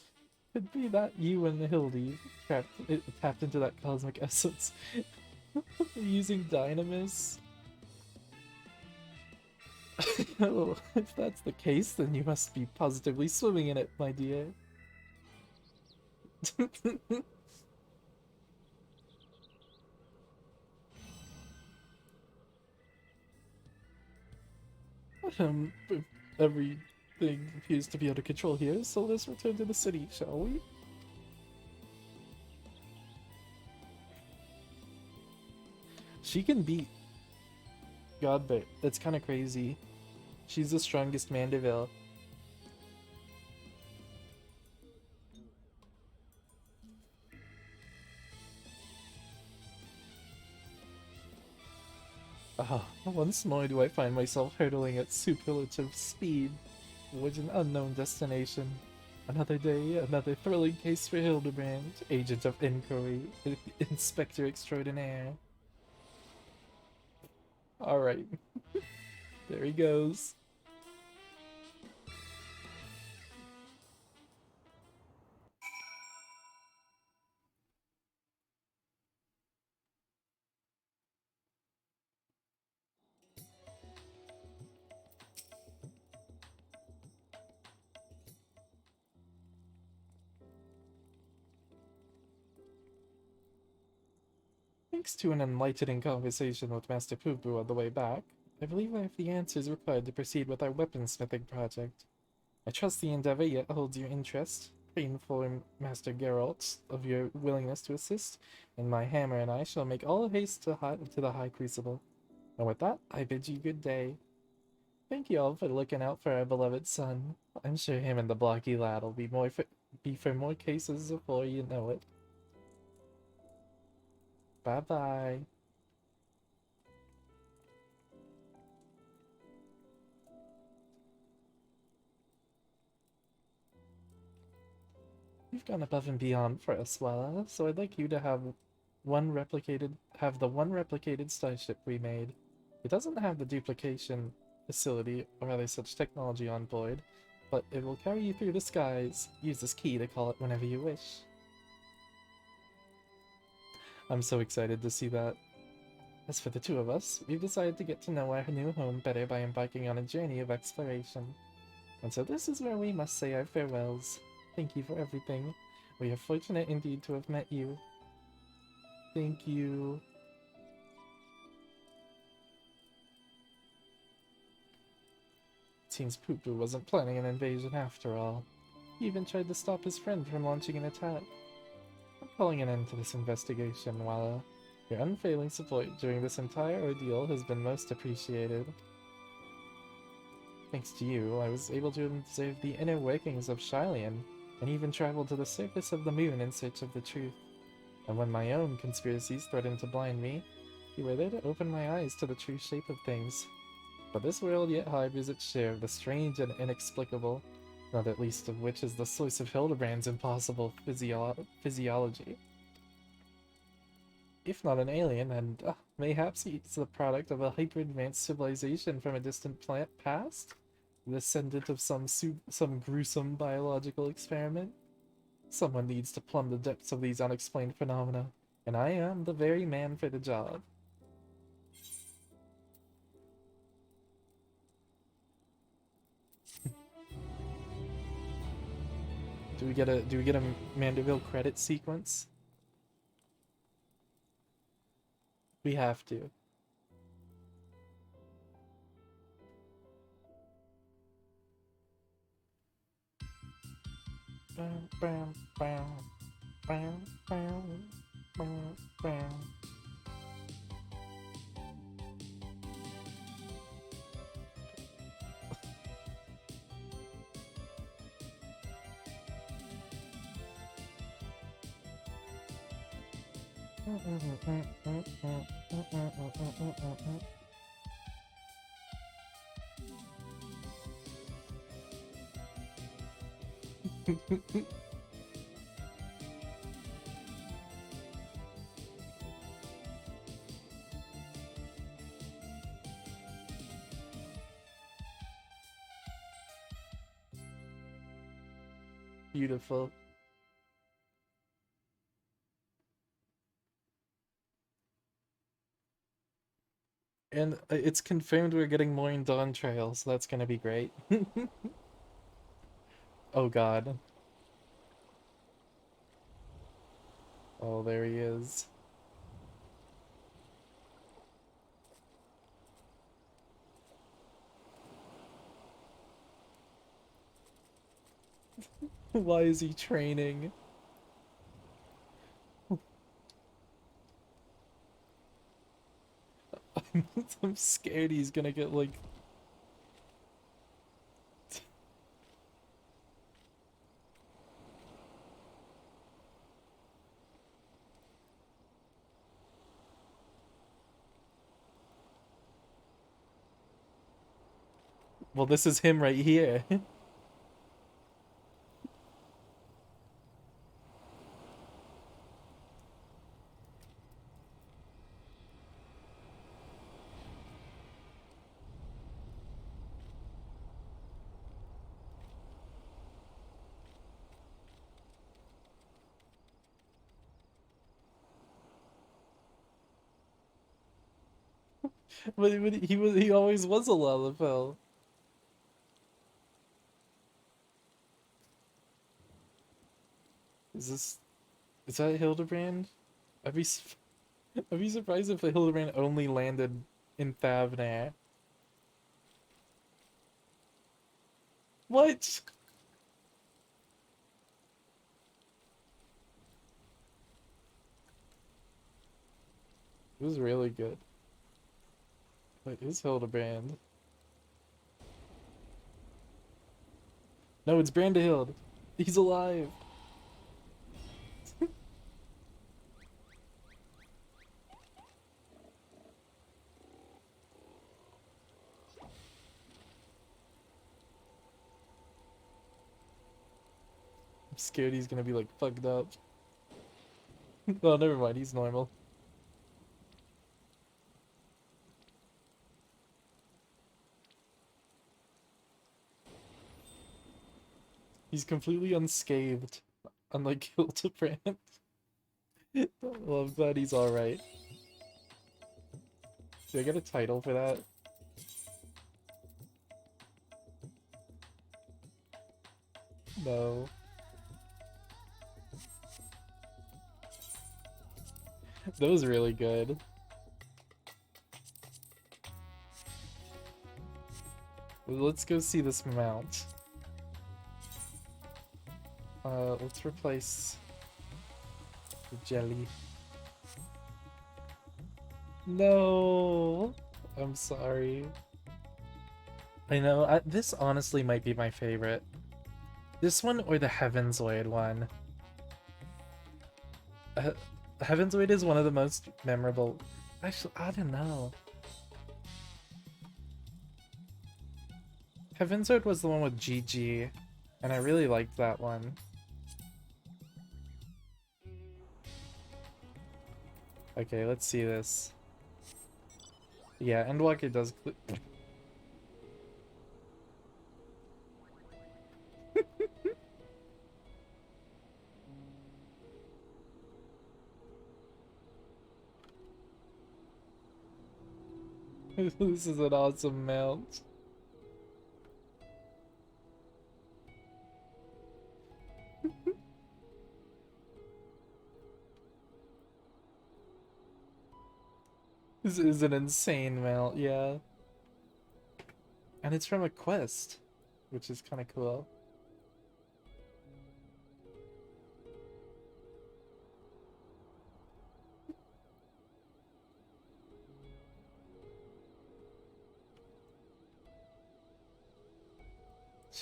A: Could be that you and Hildy tapped into that cosmic essence using Dynamis. Oh, if that's the case, then you must be positively swimming in it, my dear. If everything appears to be under control here, so let's return to the city, shall we? She can beat Godbert. That's kind of crazy. She's the strongest Manderville. Ah, once more do I find myself hurtling at superlative speed towards an unknown destination. Another day, another thrilling case for Hildebrand, agent of inquiry, inspector extraordinaire. Alright, there he goes. Thanks to an enlightening conversation with Master Poo-Poo on the way back, I believe I have the answers required to proceed with our weaponsmithing project. I trust the endeavor yet holds your interest. I inform Master Geralt of your willingness to assist, and my hammer and I shall make all haste to the High Crucible. And with that, I bid you good day. Thank you all for looking out for our beloved son. I'm sure him and the blocky lad will be for more cases before you know it. Bye bye. You've gone above and beyond for us, Wella, so I'd like you to have the one replicated starship we made. It doesn't have the duplication facility or other such technology on board, but it will carry you through the skies. Use this key to call it whenever you wish. I'm so excited to see that. As for the two of us, we've decided to get to know our new home better by embarking on a journey of exploration. And so this is where we must say our farewells. Thank you for everything. We are fortunate indeed to have met you. Thank you. It seems Poo-Poo wasn't planning an invasion after all. He even tried to stop his friend from launching an attack. I'm calling an end to this investigation, Walla. Your unfailing support during this entire ordeal has been most appreciated. Thanks to you, I was able to observe the inner workings of Shylian, and even traveled to the surface of the moon in search of the truth. And when my own conspiracies threatened to blind me, you were there to open my eyes to the true shape of things. But this world yet harbors its share of the strange and inexplicable, not at least of which is the source of Hildebrand's impossible physiology. If not an alien, and mayhaps he's the product of a hyper-advanced civilization from a distant past? The descendant of some gruesome biological experiment? Someone needs to plumb the depths of these unexplained phenomena, and I am the very man for the job. Do we get a Manderville credit sequence? We have to. Bam, bam, bam, bam, bam, bam. Beautiful. And it's confirmed we're getting more in Dawn Trail, so that's gonna be great. Oh god. Oh, there he is. Why is he training? I'm scared he's gonna get like... Well, this is him right here. But he always was a Lalafell. Is that Hildebrand? I'd be I'd be surprised if Hildebrand only landed in Thavnair. What? It was really good. What is Hildebrand? No, it's Brandahild. He's alive. I'm scared he's gonna be like fucked up. Oh, never mind. He's normal. He's completely unscathed, unlike Hildebrand. Well, I'm glad he's alright. Did I get a title for that? No. That was really good. Let's go see this mount. Let's replace the jelly. No! I'm sorry. I know, this honestly might be my favorite. This one or the Heavensward one. Heavensward is one of the most memorable. Actually, I don't know. Heavensward was the one with GG, and I really liked that one. Okay, let's see this. Yeah, Endwalker does... This is an awesome mount. This is an insane mount, yeah. And it's from a quest, which is kind of cool.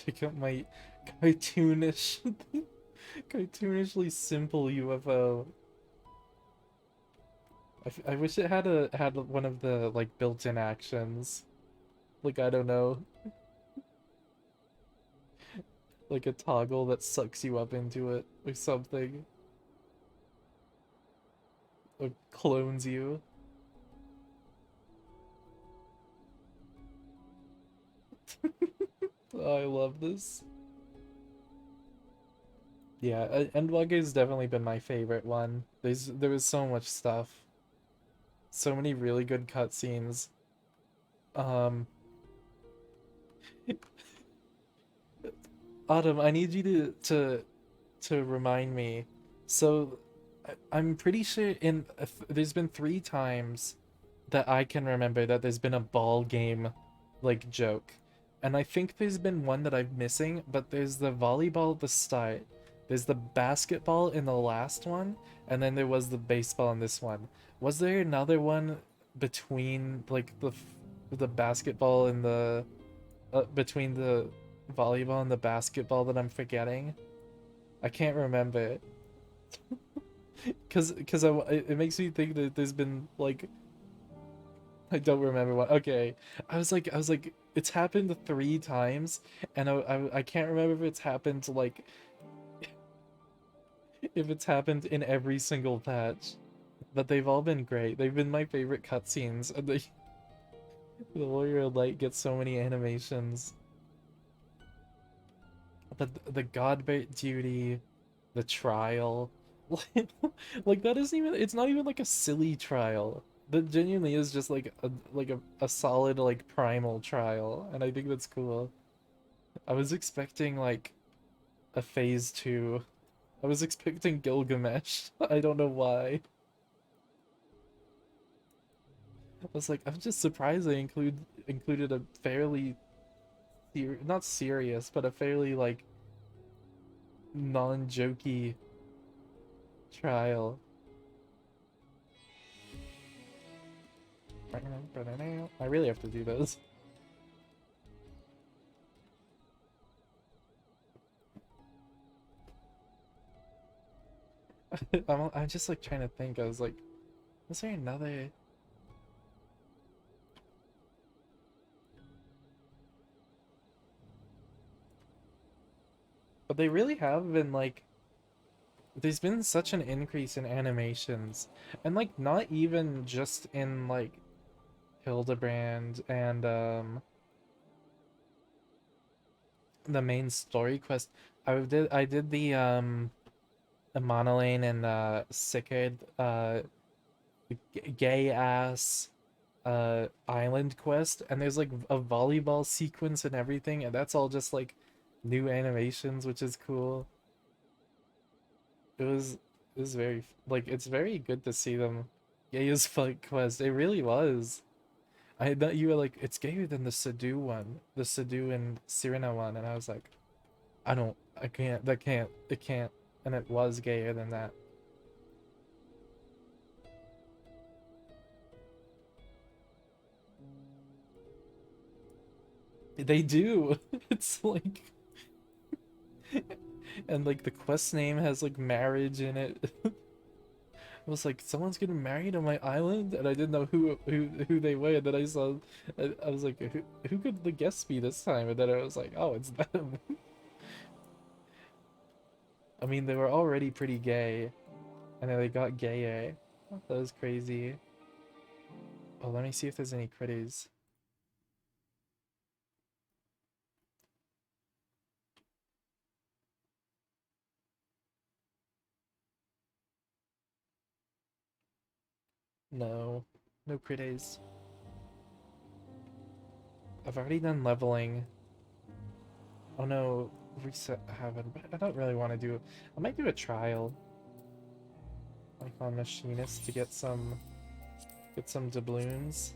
A: Check out my cartoonish, cartoonishly simple UFO. I wish it had one of the like built-in actions. Like I don't know, like a toggle that sucks you up into it or something, or clones you. Oh, I love this. Yeah, Endwage's definitely been my favorite one. There was so much stuff, so many really good cutscenes. Um, Autumn, I need you to remind me. So, I'm pretty sure there's been 3 times that I can remember that there's been a ball game like joke. And I think there's been one that I'm missing, but there's the volleyball at the start. There's the basketball in the last one, and then there was the baseball in this one. Was there another one between like the basketball and the between the volleyball and the basketball that I'm forgetting? I can't remember. Cause it makes me think that there's been like I don't remember what. Okay, I was like, it's happened 3 times, and I can't remember if it's happened like if it's happened in every single patch, but they've all been great. They've been my favorite cutscenes, and the Warrior of Light gets so many animations. But the Godbait duty, the trial, like that isn't even. It's not even like a silly trial. That genuinely is just like a solid like primal trial, and I think that's cool. I was expecting like a phase 2. I was expecting Gilgamesh. I don't know why. I was like, I'm just surprised they included a fairly not serious, but a fairly like non-jokey trial. I really have to do those. I'm just like trying to think. I was like, was there another? But they really have been like, there's been such an increase in animations, and like not even just in like Hildebrand and the main story quest. I did the Monolane and Sickard gay ass island quest, and there's like a volleyball sequence and everything, and that's all just like new animations, which is cool. It was very like it's very good to see them gay as fuck quest. It really was. I thought you were like it's gayer than the Sadu one, the Sadu and Sirena one, and I was like, I can't, it can't, and it was gayer than that. They do. It's like, and like the quest name has like marriage in it. I was like, someone's getting married on my island, and I didn't know who they were. And then I saw, I was like, who could the guest be this time? And then I was like, oh, it's them. I mean, they were already pretty gay, and then they got gayer. That was crazy. Oh, let me see if there's any critters. No, no critters. I've already done leveling. Oh no, reset haven't. But I don't really want to do. I might do a trial, like on machinist, to get some doubloons.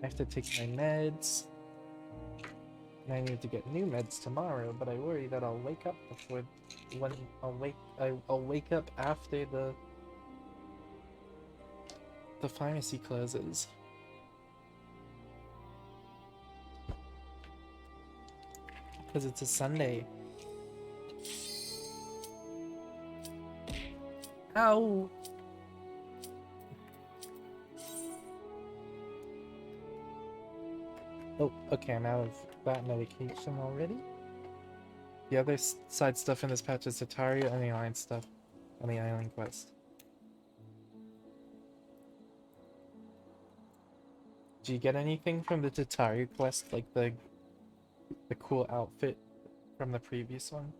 A: I have to take my meds. And I need to get new meds tomorrow, but I worry that I'll wake up before when I'll wake up after the the pharmacy closes. Because it's a Sunday. Ow! Oh, okay, I'm out of that medication already. The other side stuff in this patch is Tataria and the island stuff on the island quest. Do you get anything from the Tataria quest, like the cool outfit from the previous one?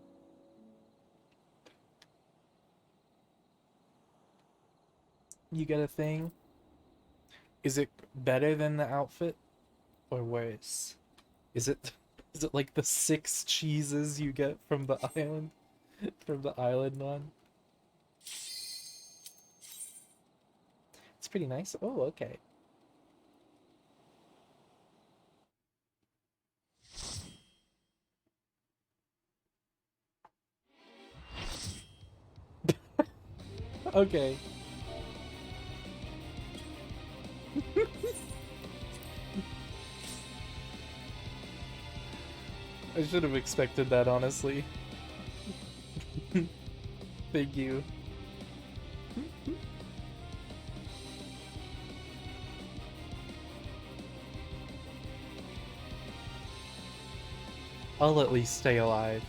A: You get a thing? Is it better than the outfit or worse? Is it like the 6 cheeses you get from the island from the island one? It's pretty nice. Oh, okay. Okay. I should have expected that, honestly. Thank you. I'll at least stay alive.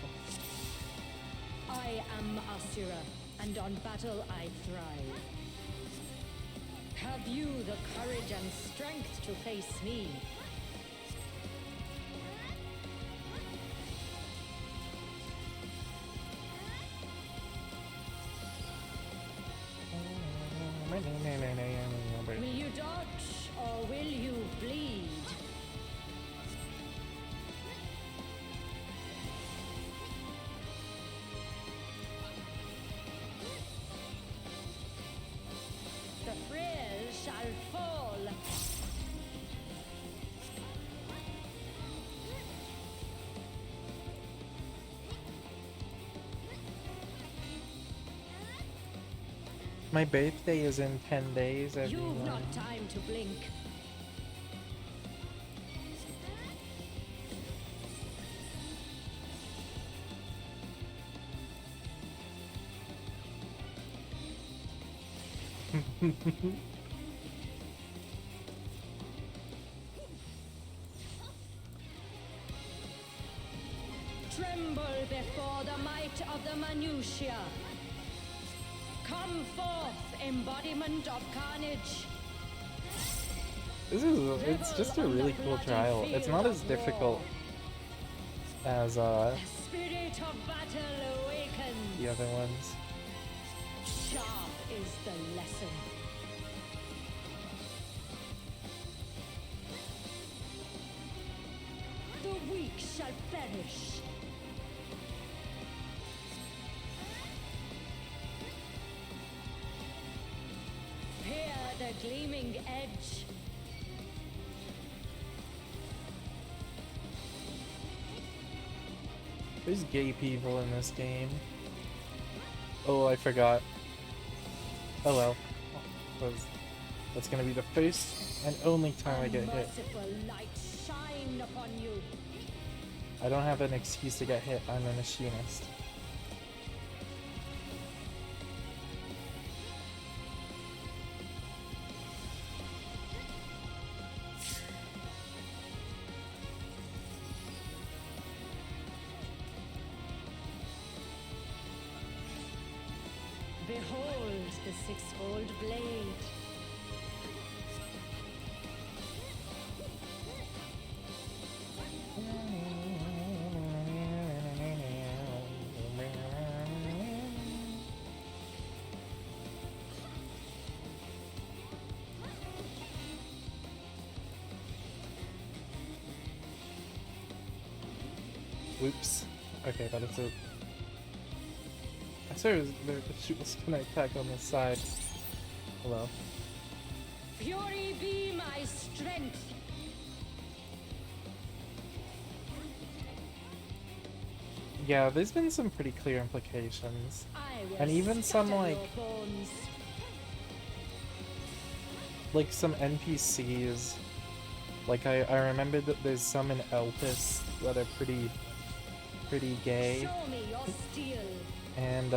B: I am Asura, and on battle I thrive. Have you the courage and strength to face me? Will you dodge, or will you bleed? The frail shall fall.
A: My birthday is in 10 days, everyone.
B: You've not time to blink. Tremble before the might of the minutiae. Come forth, embodiment of carnage.
A: It's just a really cool trial. It's not as difficult as
B: The spirit of battle awakens.
A: the other ones.
B: Sharp is the lesson. The weak shall perish. Hear the gleaming edge.
A: There's gay people in this game. Oh, I forgot. Oh well. That's gonna be the first and only time I get hit.
B: Merciful light shine upon you.
A: I don't have an excuse to get hit. I'm a machinist.
B: Behold the six-fold blade.
A: Whoops. Okay, but it's a... I swear the shoot was gonna attack on the side. Hello.
B: Fury be my strength.
A: Yeah, there's been some pretty clear implications.
B: I will
A: And even some,
B: scatter
A: like...
B: your bones.
A: like some NPCs. Like I remember that there's some in Elpis that are pretty gay.
B: Show me your steel.
A: And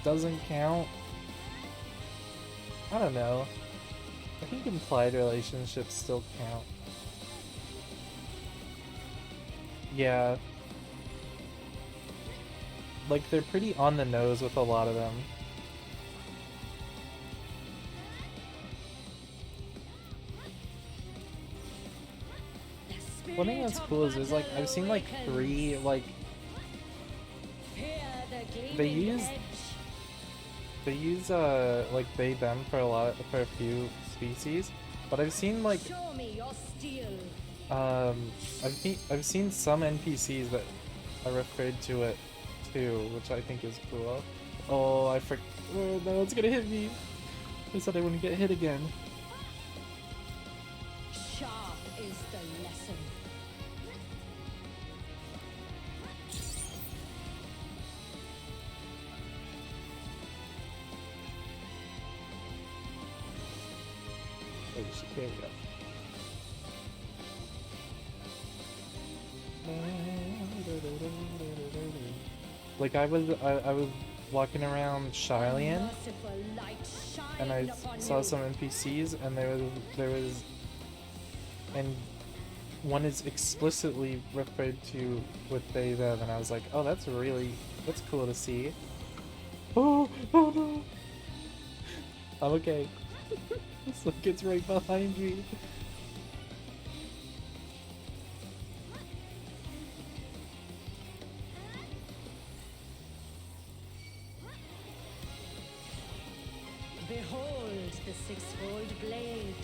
A: doesn't count. I don't know. I think implied relationships still count. Yeah. Like, they're pretty on the nose with a lot of them. One thing that's cool is there's like, I've seen like 3, like, they use like they them for a few species, but I've seen like I've seen some NPCs that are referred to it too, which I think is cool. Oh, oh no, it's gonna hit me. I said I wouldn't get hit again.
B: Sharp is the lesson.
A: Oh, there we go. Like I was walking around Shylien, and I saw some NPCs, and there was, and one is explicitly referred to with they them, and I was like, oh, that's cool to see. Oh no, I'm okay. It's like it's right behind me.
B: Behold the six-fold blade.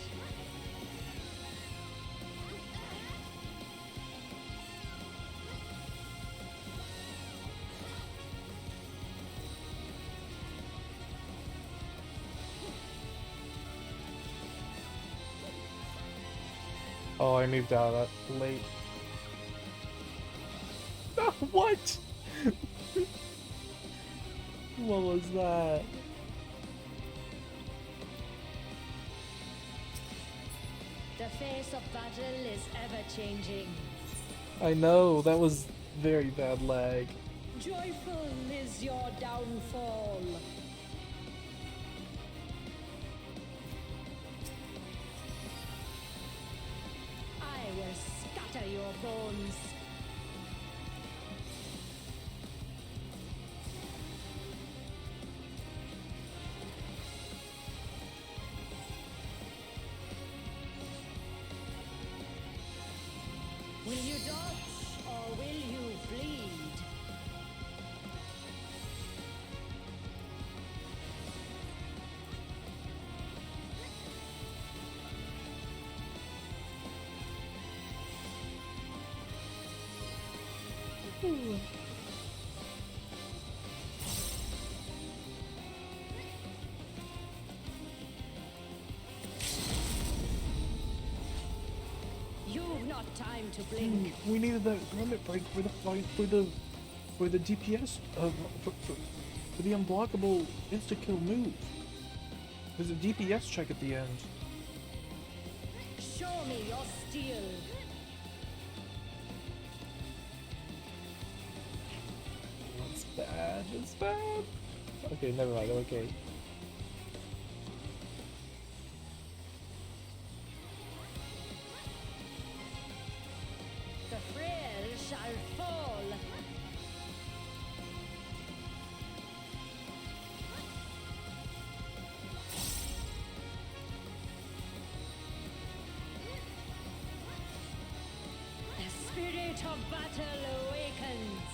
A: Oh, I moved out of that late. What? What was that?
B: The face of battle is ever changing.
A: I know, that was very bad lag.
B: Joyful is your downfall. I will scatter your bones. Will you dodge or will you bleed?
A: Ooh.
B: You've not time to blink.
A: We needed that limit break for the fight for the DPS for the unblockable insta kill move. There's a DPS check at the end.
B: Show me your steel.
A: It's bad. It's bad. Okay, never mind. Okay.
B: The frail shall fall. The spirit of battle awakens.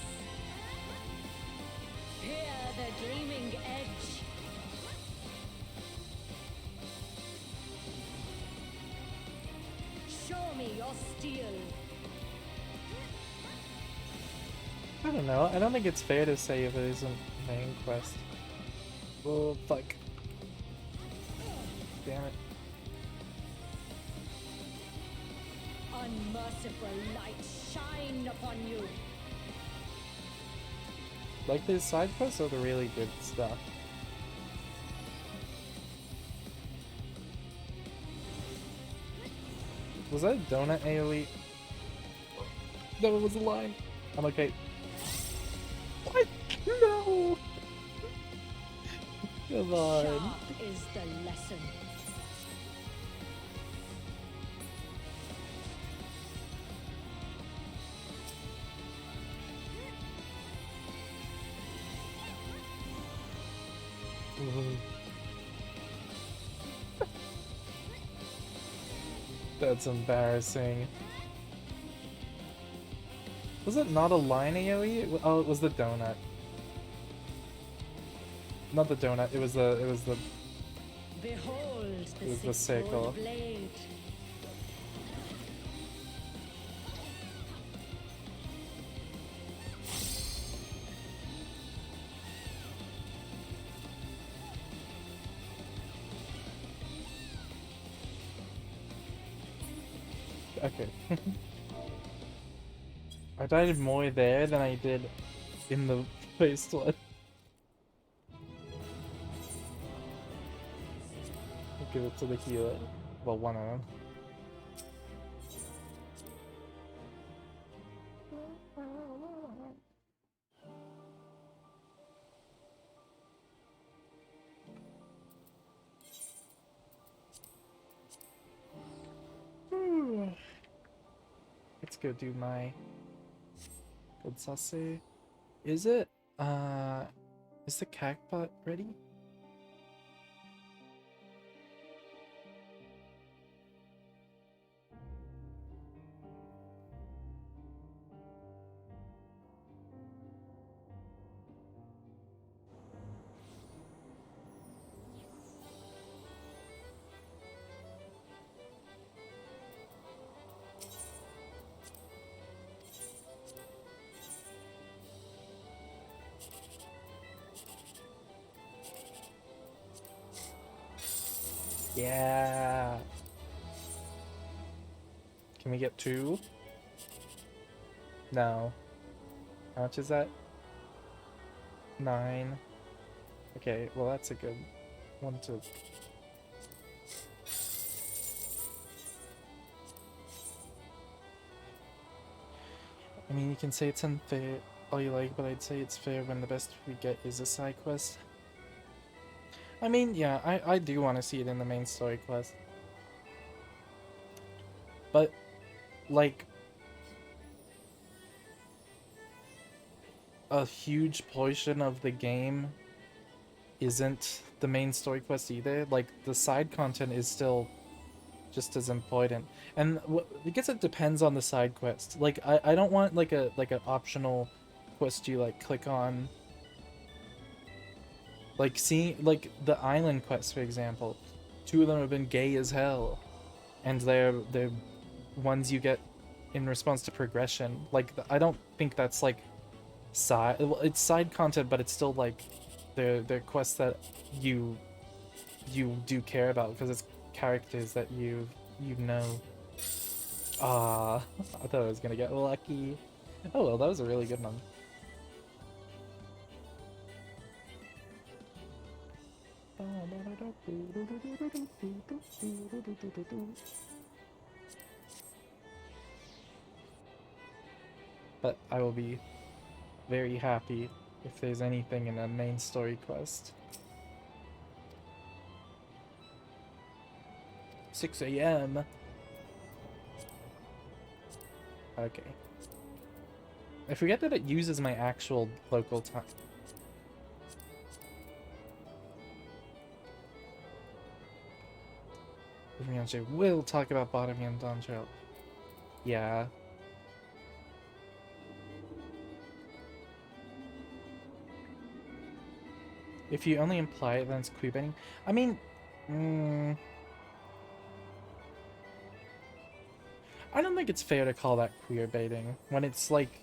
B: Fear the gleaming edge. Show me your steel.
A: I don't know. I don't think it's fair to say if it isn't main quest. Oh, fuck. Damn it.
B: Unmerciful light shine upon you.
A: Like, the side quests are the really good stuff. Was that a donut AoE? No, it was a line. I'm okay. What? No! Come on.
B: Sharp is the lesson.
A: That's embarrassing. Was it not a line AoE? Oh, it was the donut. Not the donut. It was the.
B: Behold
A: It was the
B: the
A: sickle.
B: blade.
A: Okay. I died more there than I did in the first one. I'll give it to the healer. Well, one of them. Let's go do my good sassy. Is it? Is the cactbot ready? Yeah. Can we get 2? No. How much is that? 9. Okay, well that's a good one to... I mean, you can say it's unfair all you like, but I'd say it's fair when the best we get is a side quest. I mean, yeah, I do want to see it in the main story quest. But, like, a huge portion of the game isn't the main story quest either. Like, the side content is still just as important. And I guess it depends on the side quest. Like, I don't want, like, an optional quest you, like, click on. Like, see, like, the island quests, for example. 2 of them have been gay as hell. And they're ones you get in response to progression. Like, I don't think that's, like, side... Well, it's side content, but it's still, like, they're quests that you do care about, because it's characters that you know. Ah, I thought I was gonna get lucky. Oh well, that was a really good one. But I will be very happy if there's anything in a main story quest. 6 a.m. Okay. I forget that it uses my actual local time. We'll talk about bottoming and Dawn Trail. Yeah. If you only imply it, then it's queerbaiting. I mean, I don't think it's fair to call that queerbaiting when it's like...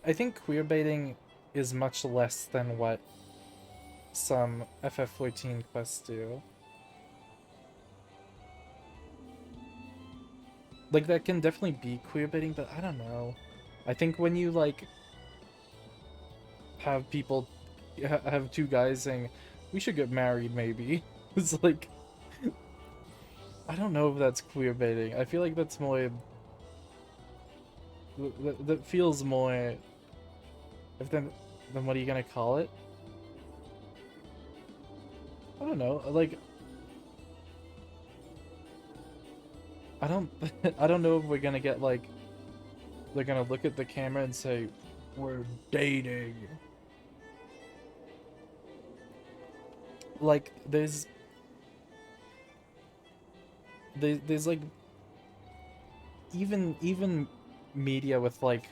A: I think queerbaiting is much less than what some FF14 quests do. Like, that can definitely be queerbaiting, but I don't know. I think when you like have people have two guys saying we should get married, maybe it's like I don't know if that's queer baiting. I feel like that's more that feels more. If then what are you gonna call it? I don't know. Like I don't I don't know if we're gonna get like they're gonna look at the camera and say we're dating. Like there's like even media with like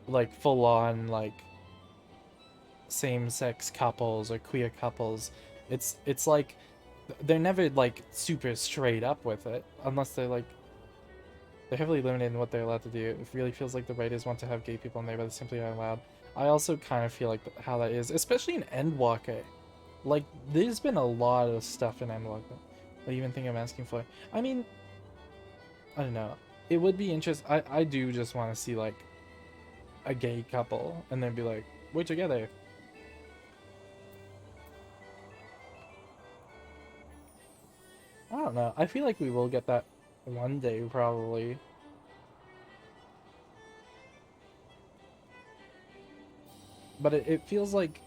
A: like full on like same-sex couples or queer couples, it's like they're never like super straight up with it unless they're heavily limited in what they're allowed to do. It really feels like the writers want to have gay people in there, but they simply aren't allowed. I also kind of feel like how that is, especially in Endwalker. Like, there's been a lot of stuff in Endwalker. What do you even think I'm asking for? I mean, I don't know. It would be interesting. I do just want to see like a gay couple and then be like, we're together. I don't know. I feel like we will get that one day, probably. But it feels like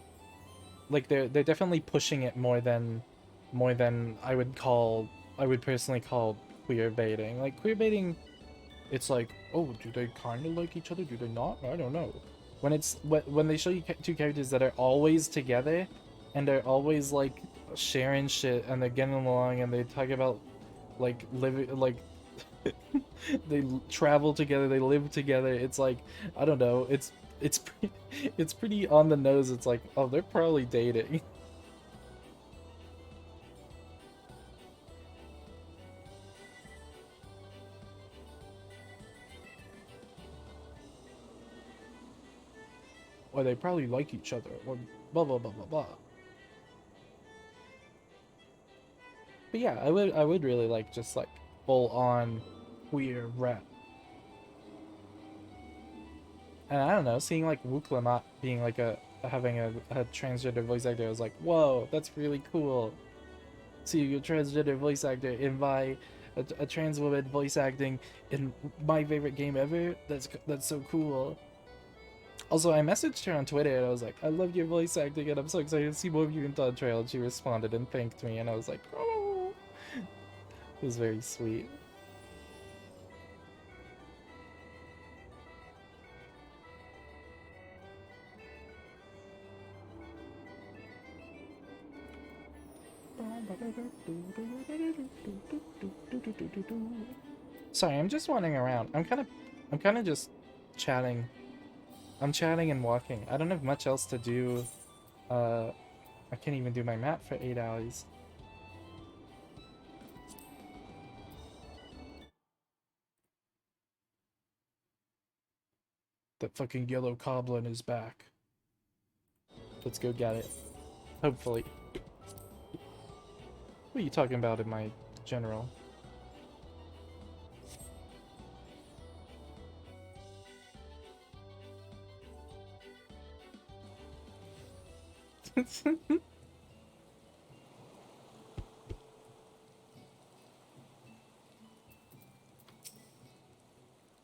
A: they're definitely pushing it more than I would personally call queer baiting. Like queer baiting, it's like, oh, do they kind of like each other? Do they not? I don't know. When they show you two characters that are always together, and they're always like sharing shit, and they're getting along, and they talk about like living like travel together, they live together. It's like I don't know. It's it's pretty on the nose. It's like, oh, they're probably dating. Or they probably like each other, or blah blah blah blah blah. But yeah, I would really like just like full on queer rap. And I don't know, seeing like Wookla not being like having a transgender voice actor, I was like, whoa, that's really cool. Seeing a transgender voice actor in a trans woman voice acting in my favorite game ever. That's so cool. Also, I messaged her on Twitter and I was like, I love your voice acting and I'm so excited to see more of you in Dawn Trail. And she responded and thanked me and I was like, oh, it was very sweet. Sorry, I'm just wandering around. I'm kind of just chatting. I'm chatting and walking. I don't have much else to do. Uh, I can't even do my map for 8 hours. That fucking yellow goblin is back. Let's go get it. Hopefully. What are you talking about in my general?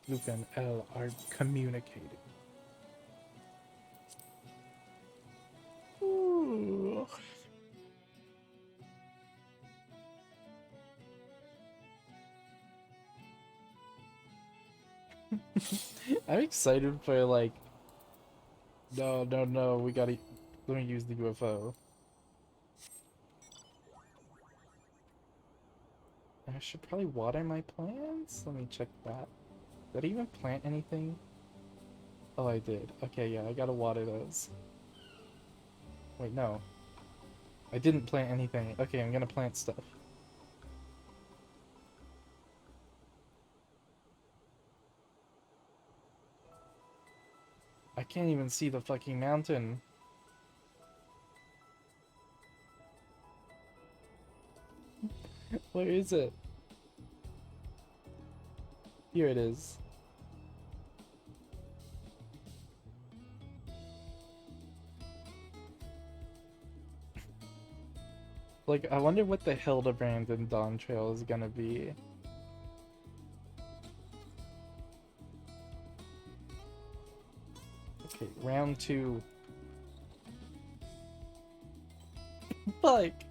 A: Luca and Elle are communicating. Ooh. I'm excited for like no, we gotta let me use the UFO. I should probably water my plants? Let me check that. Did I even plant anything? Oh, I did. Okay, yeah, I gotta water those. Wait, no. I didn't plant anything. Okay, I'm gonna plant stuff. I can't even see the fucking mountain. Where is it? Here it is. Like, I wonder what the Hildebrand and Dawn Trail is gonna be. Okay, round 2. Like,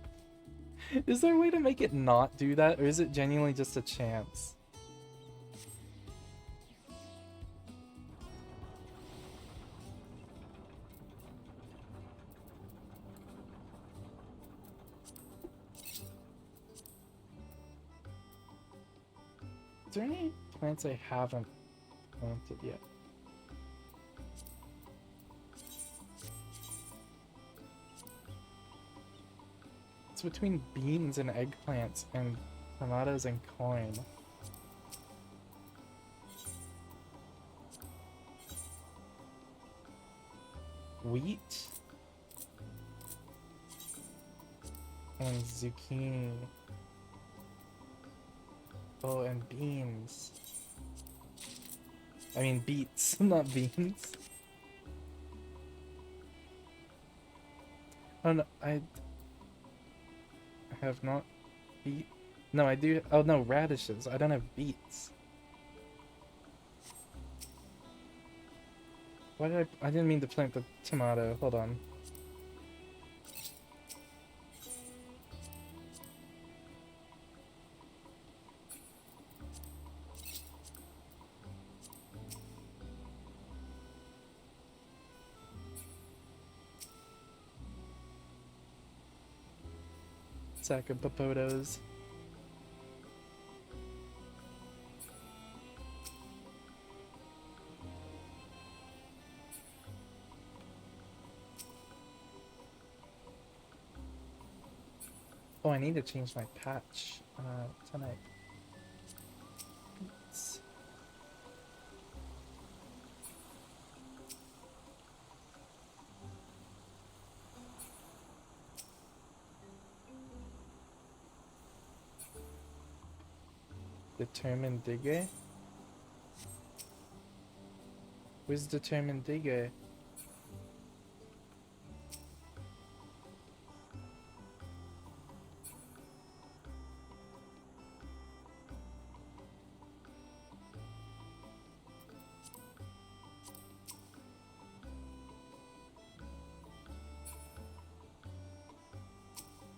A: is there a way to make it not do that, or is it genuinely just a chance? Is there any plants I haven't planted yet? It's between beans and eggplants and tomatoes and corn. Wheat and zucchini. Oh, and beans. I mean beets, not beans. Oh no, I have not beet. No, I do. Oh no, radishes. I don't have beets. Why did I didn't mean to plant the tomato. Hold on. Sack of potatoes. Oh, I need to change my patch tonight. Beets. Determined digger? Where's determined digger?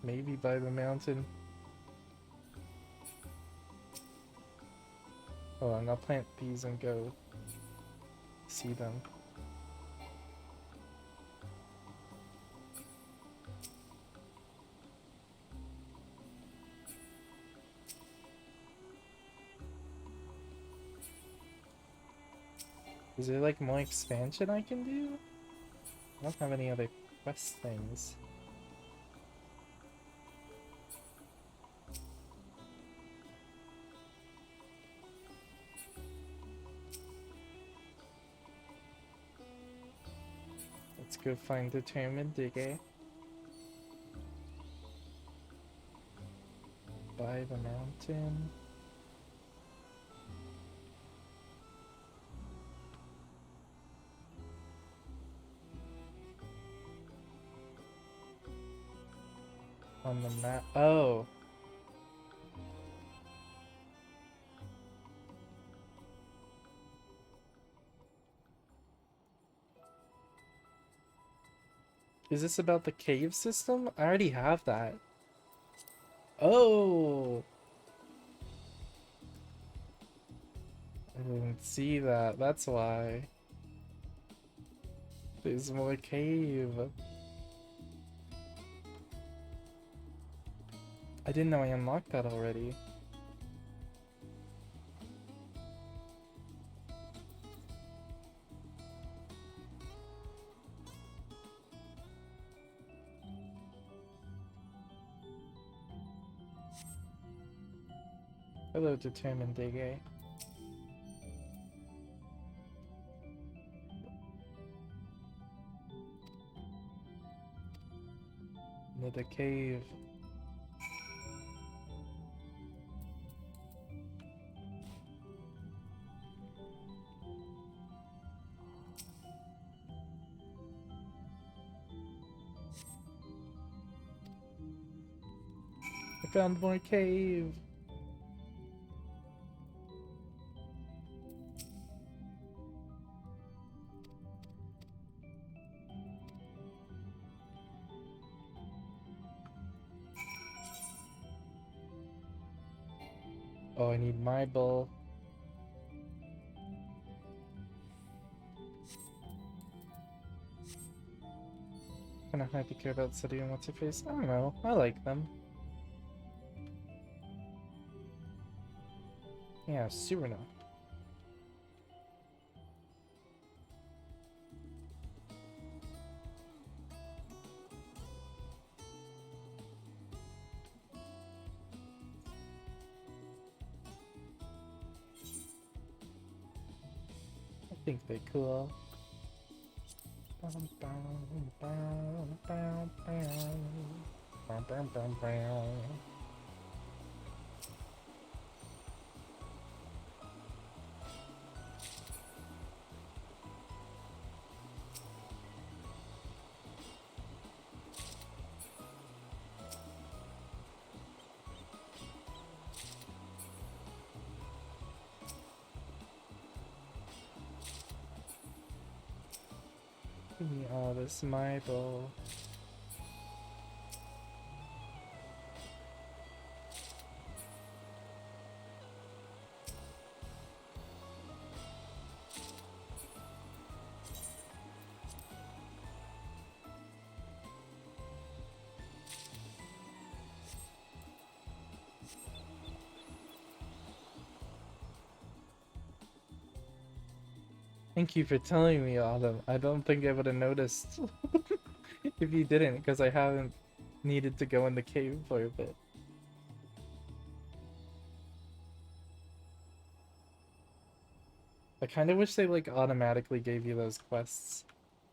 A: Maybe by the mountain. Oh, I'm gonna plant these and go see them. Is there like more expansion I can do? I don't have any other quest things. Let's go find determined digger. By the mountain. On the map. Oh. Is this about the cave system? I already have that. Oh. I didn't see that. That's why. There's more cave. I didn't know I unlocked that already. Hello, determined digger. Near the cave. found more cave. Oh, I need my bowl. Kinda hard to care about City and what's her face. I don't know. I like them. Yeah, Surina. I think they're cool. Give me all this marble. Thank you for telling me, Autumn. I don't think I would have noticed if you didn't, because I haven't needed to go in the cave for a bit. I kind of wish they like automatically gave you those quests.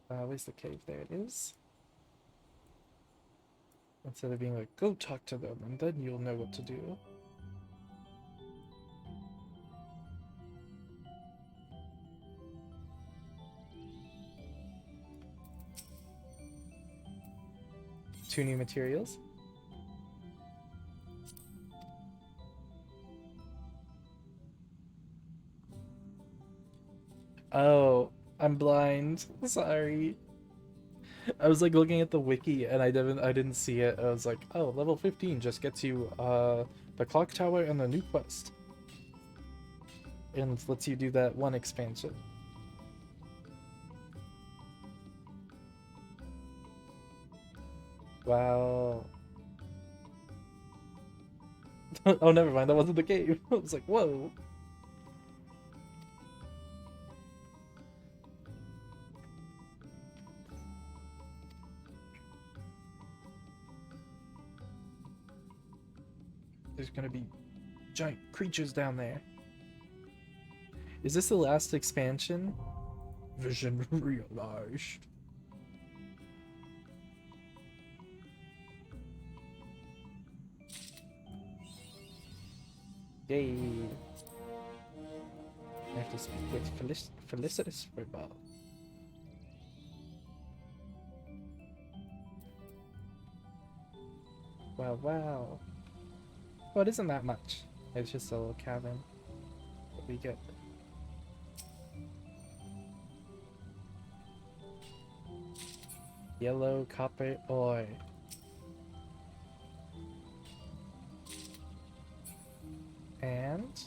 A: Where's the cave? There it is. Instead of being like, go talk to them, and then you'll know what to do. Two new materials. Oh, I'm blind. Sorry. I was like looking at the wiki and I didn't see it. I was like, oh, level 15 just gets you the clock tower and the new quest. And lets you do that one expansion. Wow. Oh, never mind. That wasn't the cave. I was like, whoa. There's gonna be giant creatures down there. Is this the last expansion? Vision realized. Yay. I have to speak with Felicitas for a while. Wow, wow. Well, it isn't that much. It's just a little cabin. What we get. Yellow copper ore. And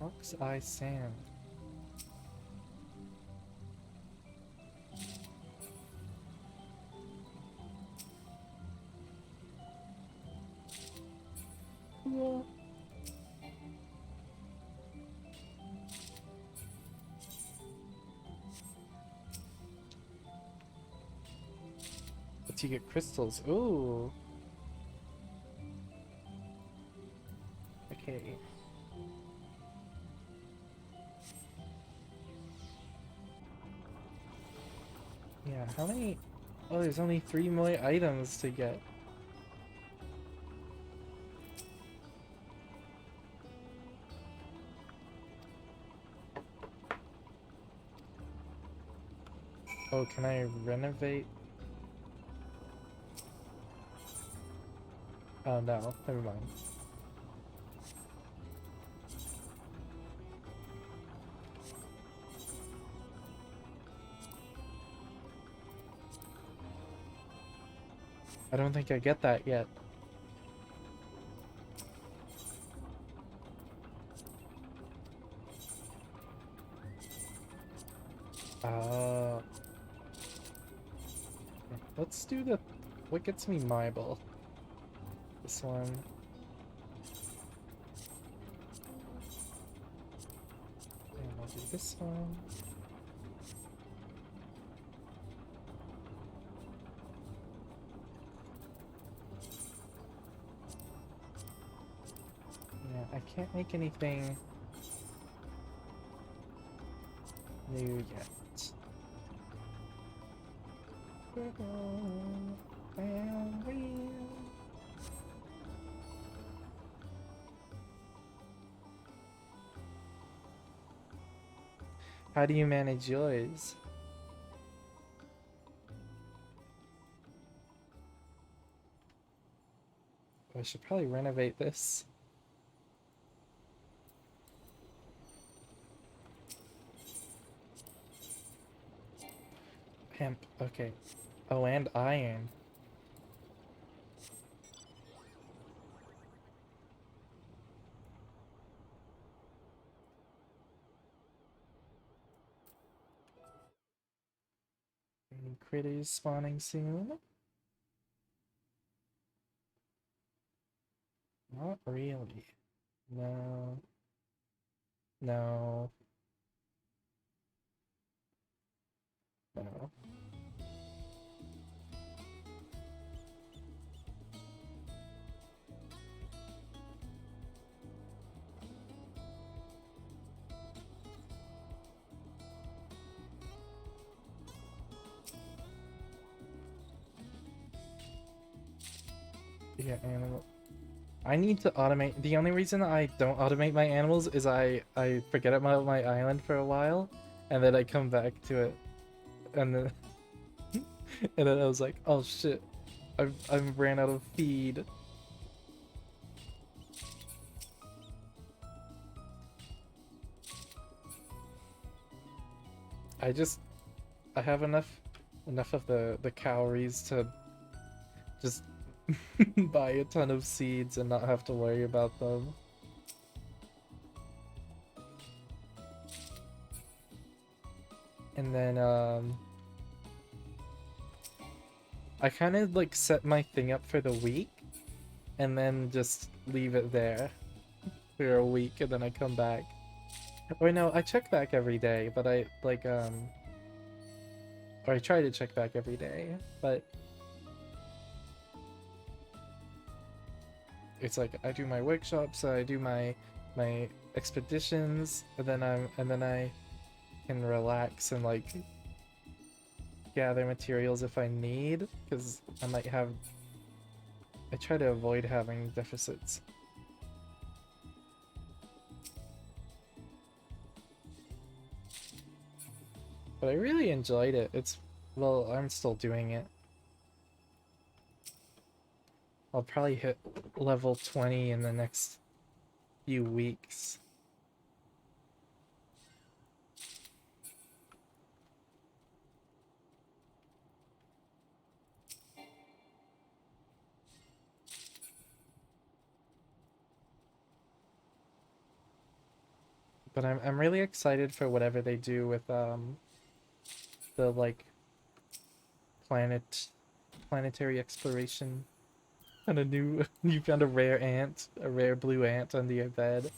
A: ox eye sand. Cool. But you get crystals. Ooh. Okay. Yeah, how many? Oh, there's only 3 more items to get. Oh, can I renovate? Oh no, never mind. I don't think I get that yet. Uh, let's do the... What gets me Mibel? This one. And I'll do this one. Yeah, I can't make anything new yet. How do you manage yours? I should probably renovate this. Hemp, okay. Oh, and iron. Any critters spawning soon? Not really. No. No. No. Yeah, animal. I need to automate. The only reason I don't automate my animals is I forget about my island for a while, and then I come back to it, and then and then I was like, oh shit, I ran out of feed. I have enough of the calories to just buy a ton of seeds and not have to worry about them. And then I kind of like set my thing up for the week and then just leave it there for a week and then I come back. Or no, I check back every day, but I like or I try to check back every day, but it's like I do my workshops, I do my expeditions, and then I can relax and like gather materials if I need, because I might have. I try to avoid having deficits. But I really enjoyed it. Well, I'm still doing it. I'll probably hit level 20 in the next few weeks. But I'm really excited for whatever they do with the like planetary exploration. And a new you found a rare ant, a rare blue ant under your bed.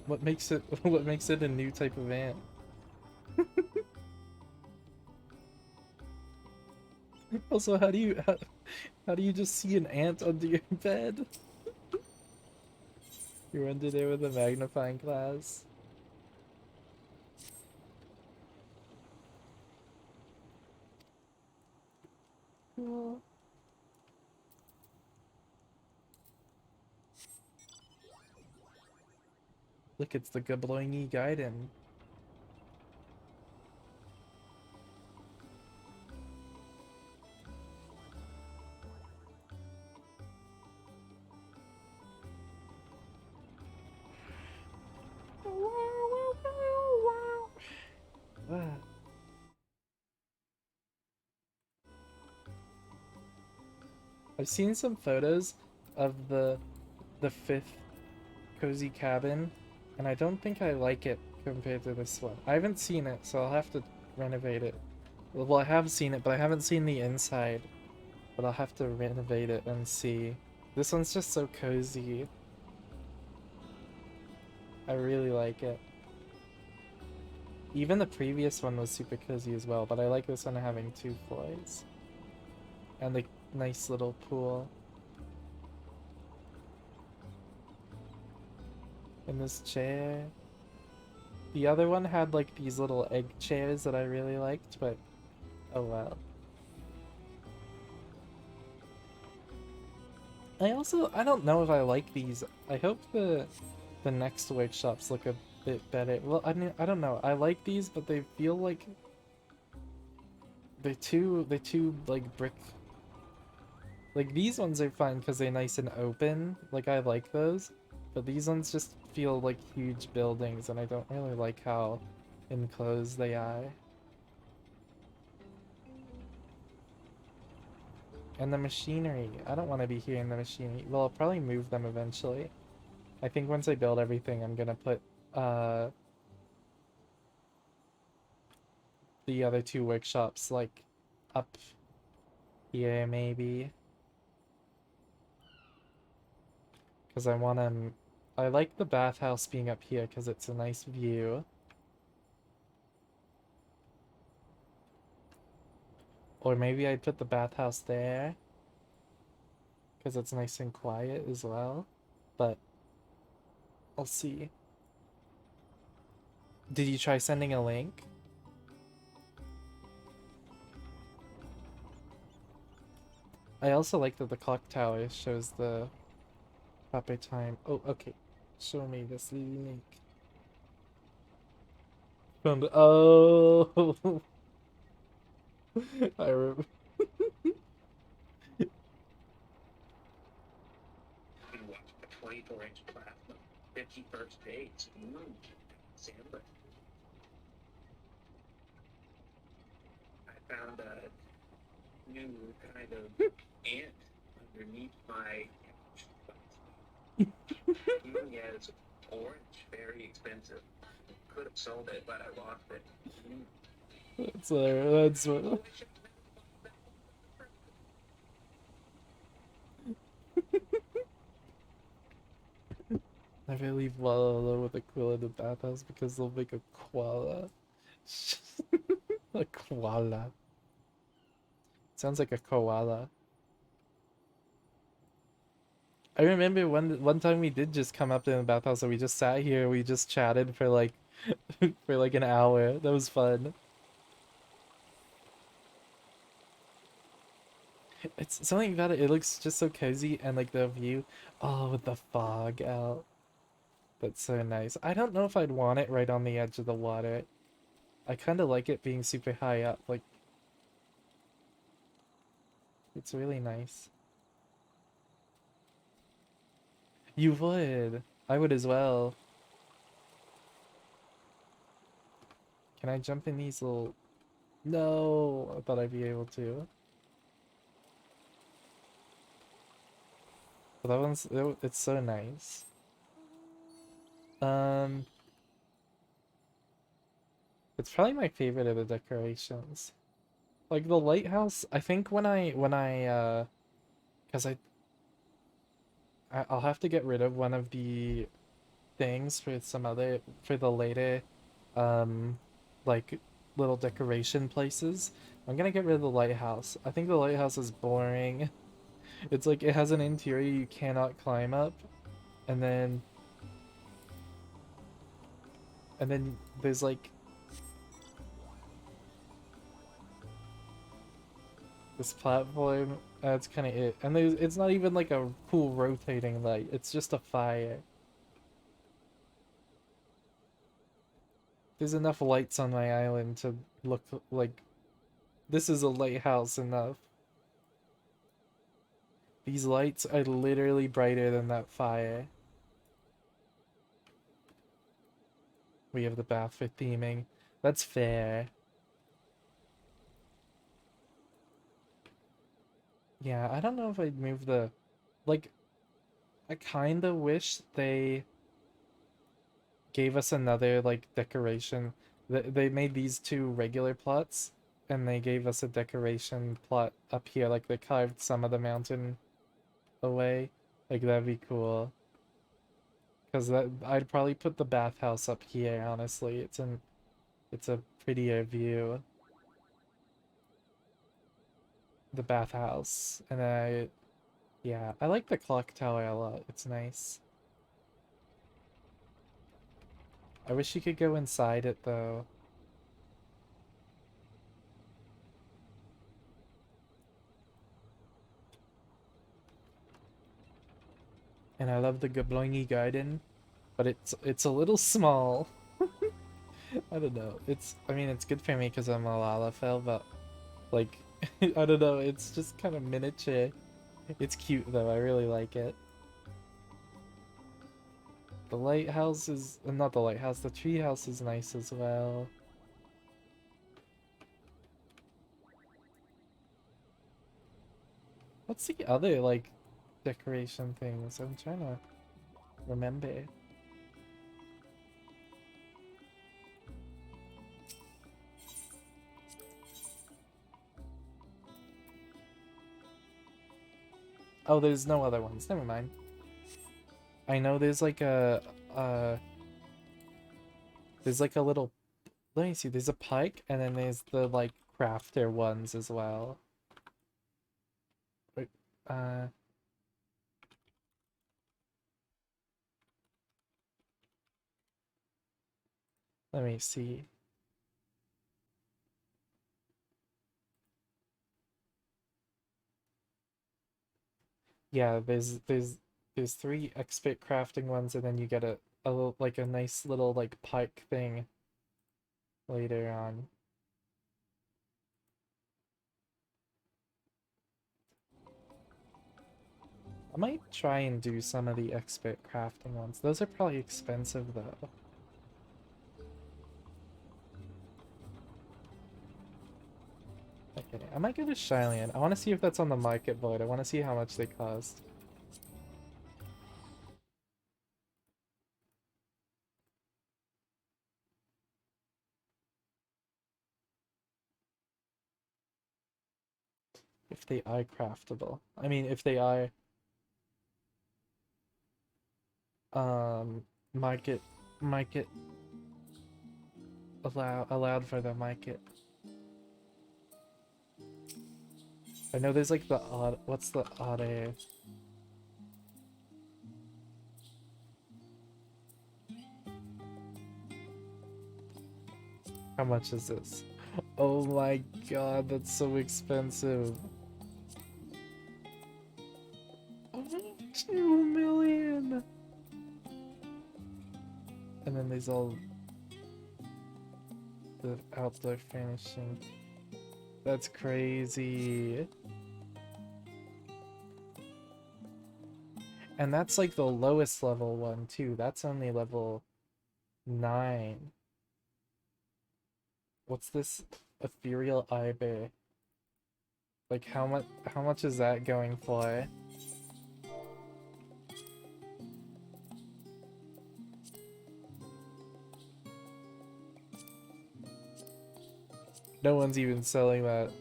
A: What makes it what makes it a new type of ant? Also, how do you just see an ant under your bed? You're under there with a magnifying glass. Cool. Look, it's the Gabloingi Gaiden. I've seen some photos of the fifth cozy cabin, and I don't think I like it compared to this one. I haven't seen it, so I'll have to renovate it. Well, I have seen it, but I haven't seen the inside. But I'll have to renovate it and see. This one's just so cozy. I really like it. Even the previous one was super cozy as well, but I like this one having 2 floors. And the nice little pool. And this chair. The other one had like these little egg chairs that I really liked, but oh well. I don't know if I like these. I hope the next workshops look a bit better. Well, I mean, I don't know. I like these, but they feel like they're too like brick. Like these ones are fine because they're nice and open. Like I like those, but these ones just feel like huge buildings, and I don't really like how enclosed they are. And the machinery. I don't want to be hearing the machinery. Well, I'll probably move them eventually. I think once I build everything, I'm gonna put the other 2 workshops like up here maybe, because I want to. I like the bathhouse being up here because it's a nice view. Or maybe I'd put the bathhouse there because it's nice and quiet as well. But I'll see. Did you try sending a link? I also like that the clock tower shows the proper time. Oh, okay. Show me this link. Oh, I remember.
C: You can watch a 24-inch plasma, 51st dates. Sandwich. I found a new kind of ant underneath my couch. Yeah, it's orange, very expensive. Could have sold it, but I lost it.
A: That's what. Never leave Lala alone with a koala in the bathhouse because they'll make a koala. A koala. Sounds like a koala. I remember one time we did just come up to the bathhouse and we just sat here, we just chatted for like for like an hour. That was fun. It's something about it, it looks just so cozy and like the view. Oh, with the fog out. That's so nice. I don't know if I'd want it right on the edge of the water. I kind of like it being super high up. Like, it's really nice. You would. I would as well. Can I jump in these little... No, I thought I'd be able to. But that one's... It's so nice. It's probably my favorite of the decorations. Like the lighthouse, I think because I'll have to get rid of one of the things for for the later, um, like little decoration places. I'm gonna get rid of the lighthouse. I think the lighthouse is boring. It's like it has an interior you cannot climb up, and then there's like this platform. That's kind of it. And it's not even like a cool rotating light. It's just a fire. There's enough lights on my island to look like this is a lighthouse enough. These lights are literally brighter than that fire. We have the bath for theming. That's fair. Yeah, I don't know if I'd move the... Like, I kinda wish they gave us another, like, decoration. They made these two regular plots, and they gave us a decoration plot up here. Like, they carved some of the mountain away. Like, that'd be cool. Because that I'd probably put the bathhouse up here, honestly. It's a prettier view. The bathhouse. And yeah, I like the clock tower a lot. It's nice. I wish you could go inside it though. And I love the Gobloingy garden, but it's a little small. I don't know. I mean it's good for me because I'm a Lalafell, but like I don't know, it's just kind of miniature. It's cute though, I really like it. The lighthouse is not the lighthouse, the treehouse is nice as well. What's the other like decoration things? I'm trying to remember. Oh, there's no other ones. Never mind. I know there's like a little, let me see, there's a pike and then there's the like crafter ones as well. Wait, let me see. Yeah, there's three expert crafting ones and then you get like a nice little like pike thing later on. I might try and do some of the expert crafting ones. Those are probably expensive though. Okay, I might go to Shylian. I want to see if that's on the market board. I want to see how much they cost. If they are craftable. I mean, if they are um market market allowed for the market. I know there's like the odd, what's the odd A? How much is this? Oh my god, that's so expensive. Oh, 2 million. And then there's all the outdoor finishing. That's crazy. And that's like the lowest level one too. That's only level 9. What's this ethereal eye bay? Like how much is that going for? No one's even selling that.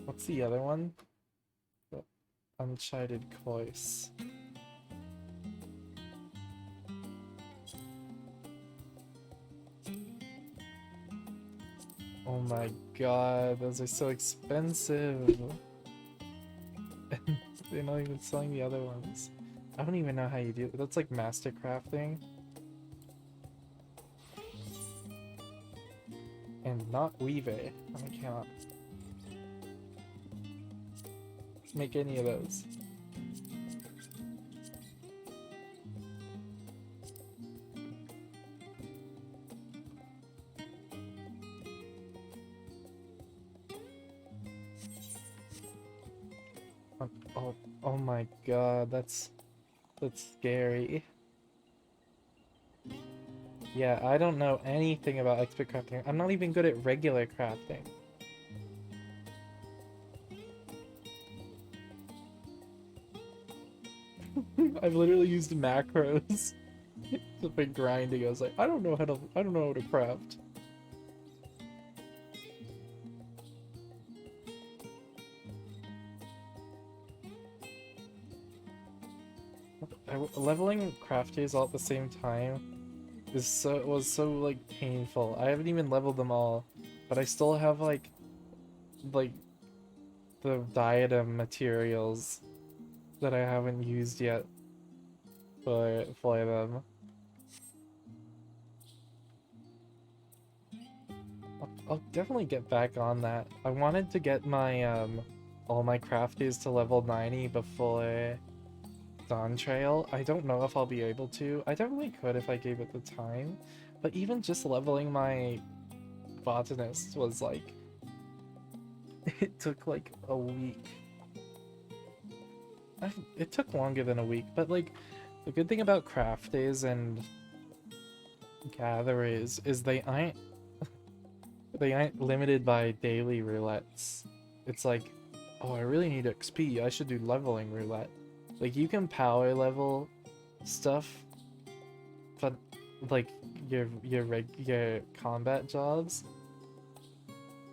A: What's the other one? The uncharted course. Oh my god, those are so expensive. They're not even selling the other ones. I don't even know how you do it. That's like master crafting. And not weave. I cannot make any of those. Oh, oh my god, that's scary. Yeah, I don't know anything about expert crafting. I'm not even good at regular crafting. I've literally used macros to be grinding. I was like, I don't know how to craft. Leveling crafties all at the same time was so like painful. I haven't even leveled them all, but I still have like the diadem materials that I haven't used yet for them. I'll definitely get back on that. I wanted to get my all my crafties to level 90 before Dawn Trail. I don't know if I'll be able to. I definitely could if I gave it the time, but even just leveling my botanist was like it took like a week. It took longer than a week, but like the good thing about craft days and gatherers is they aren't limited by daily roulettes. It's like, oh, I really need XP. I should do leveling roulette. Like you can power level stuff, but like your combat jobs,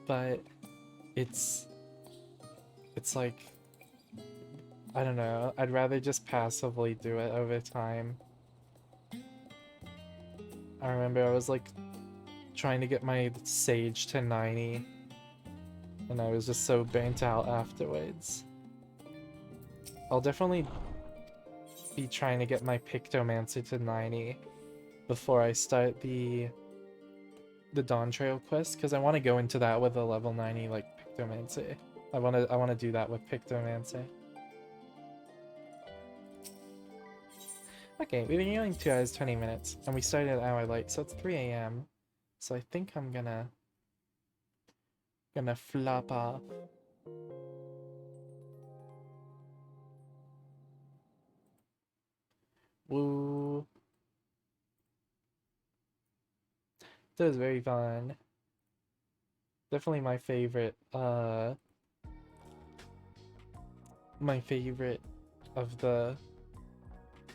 A: but it's like I don't know. I'd rather just passively do it over time. I remember I was like trying to get my sage to 90 and I was just so burnt out afterwards. I'll definitely be trying to get my Pictomancer to 90 before I start the Dawn Trail quest, because I want to go into that with a level 90 like Pictomancer. I want to do that with Pictomancer. Okay, we've been going 2 hours 20 minutes, and we started an hour late, so it's 3 a.m. So I think I'm gonna flop off. Woo. That was very fun. Definitely my favorite of the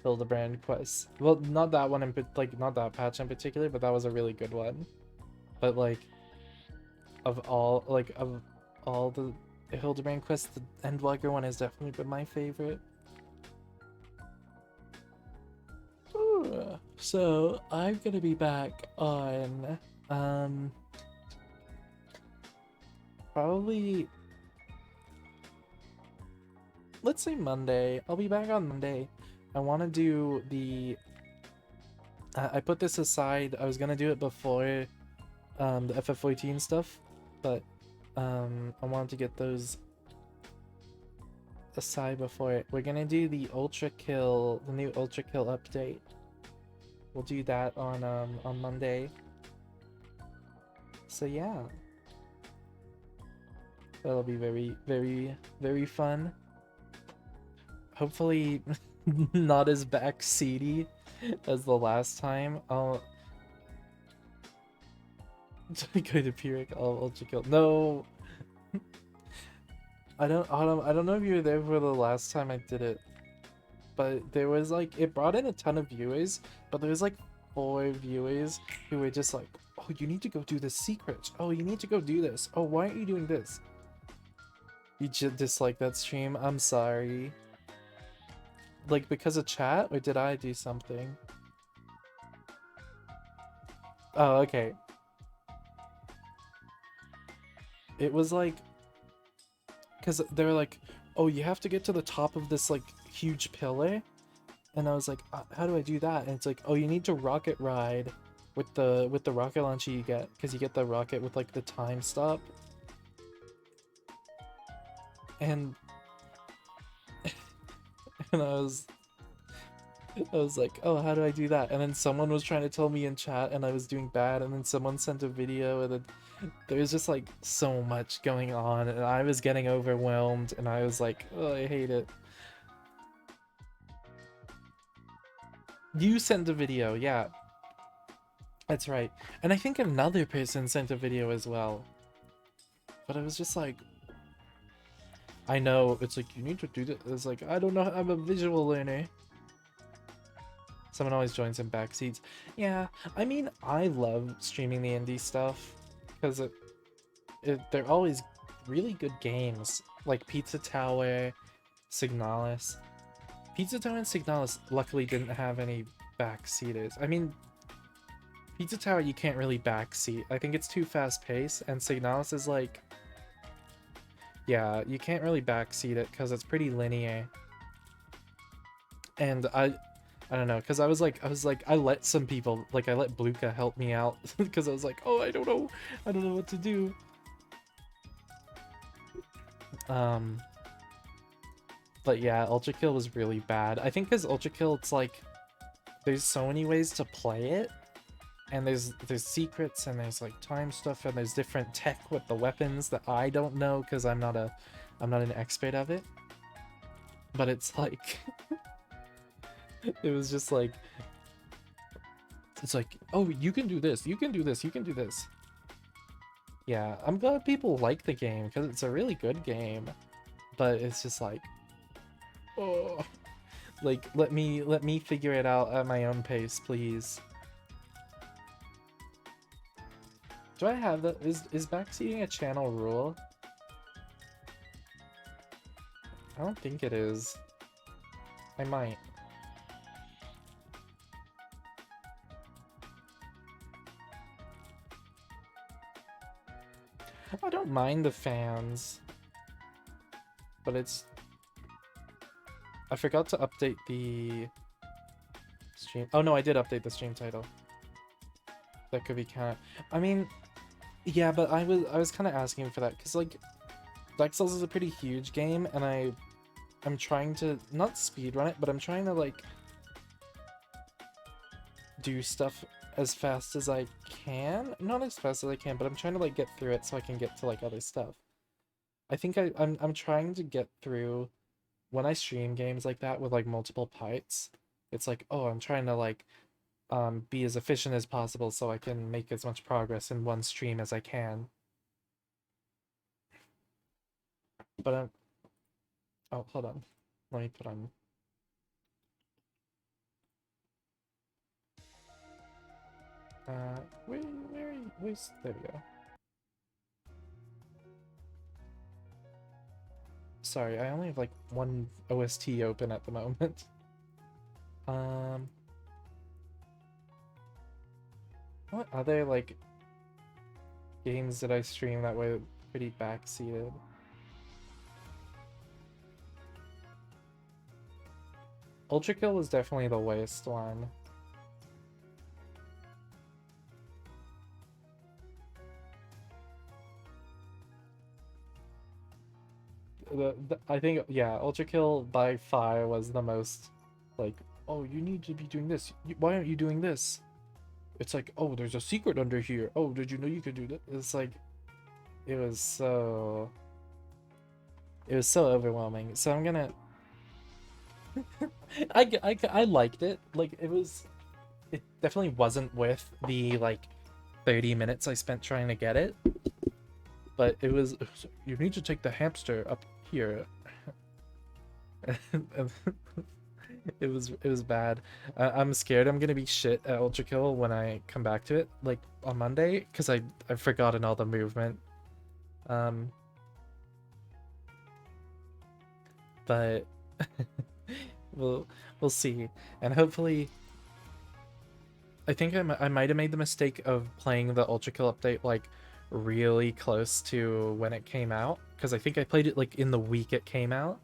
A: Hildebrand quests. Well, not that one not that patch in particular, but that was a really good one. But like of all the Hildebrand quests, the Endwalker one has definitely been my favorite. So I'm gonna be back on probably, let's say Monday. I'll be back on Monday. I want to do the I put this aside. I was gonna do it before the ff14 stuff, but I wanted to get those aside before it. We're gonna do the the new Ultra Kill update. We'll do that on Monday. So yeah, that'll be very, very, very fun. Hopefully not as backseaty as the last time. I'll go to Pyrrhic, I'll Ultra Kill. No! I don't know if you were there for the last time I did it, but there was like, it brought in a ton of viewers, but there was like 4 viewers who were just like, oh, you need to go do this secret. Oh, you need to go do this. Oh, why aren't you doing this? You just dislike that stream? I'm sorry. Like, because of chat, or did I do something? Oh, okay. It was like, because they were like, oh, you have to get to the top of this like huge pillar, and I was like, how do I do that? And it's like, oh, you need to rocket ride with the rocket launcher you get, because you get the rocket with like the time stop. And and I was like, oh, how do I do that? And then someone was trying to tell me in chat and I was doing bad, and then someone sent a video, and then there was just like so much going on and I was getting overwhelmed, and I was like, oh, I hate it. You sent a video, yeah. That's right. And I think another person sent a video as well. But I was just like, I know, it's like, you need to do this. It's like, I don't know, I'm a visual learner. Someone always joins in backseats. Yeah, I mean, I love streaming the indie stuff. Because they're always really good games. Like Pizza Tower, Signalis. Pizza Tower and Signalis luckily didn't have any backseaters. I mean, Pizza Tower you can't really backseat. I think it's too fast-paced, and Signalis is like... Yeah, you can't really backseat it because it's pretty linear. And I don't know, because I was like, I let some people, like I let Bluka help me out because I was like, oh, I don't know what to do. But yeah, Ultra Kill was really bad. I think because Ultra Kill, it's like, there's so many ways to play it, and there's secrets, and there's like time stuff, and there's different tech with the weapons that I don't know because I'm not an expert of it. But it's like, it was just like, it's like, oh, you can do this, you can do this, you can do this. Yeah, I'm glad people like the game because it's a really good game, but it's just like, oh, like let me figure it out at my own pace, please. Do I have that? Is backseating a channel rule? I don't think it is. I might. I don't mind the fans, but it's... I forgot to update the stream. Oh no, I did update the stream title. That could be kind of... I mean, yeah, but I was kind of asking for that because like Dark Souls is a pretty huge game, and I'm trying to not speedrun it, but I'm trying to like do stuff as fast as I can. Not as fast as I can, but I'm trying to like get through it so I can get to like other stuff. I think I'm trying to get through when I stream games like that with like multiple parts. It's like, oh, I'm trying to like be as efficient as possible so I can make as much progress in one stream as I can. But I'm... Oh, hold on. Let me put on... where's... There we go. Sorry, I only have like one OST open at the moment. What other like games did I stream that were pretty backseated? Ultra Kill was definitely the worst one. I think, yeah, Ultra Kill by far was the most like, oh, you need to be doing this. Why aren't you doing this? It's like, oh, there's a secret under here. Oh, did you know you could do that? It's like, it was so overwhelming. So I'm gonna... I liked it. Like, it definitely wasn't worth the like 30 minutes I spent trying to get it. But it was, you need to take the hamster up here. It was bad. I'm scared I'm gonna be shit at Ultra Kill when I come back to it, like on Monday, because I've forgotten all the movement. But we'll see, and hopefully, I think I might have made the mistake of playing the Ultra Kill update like really close to when it came out, because I think I played it like in the week it came out.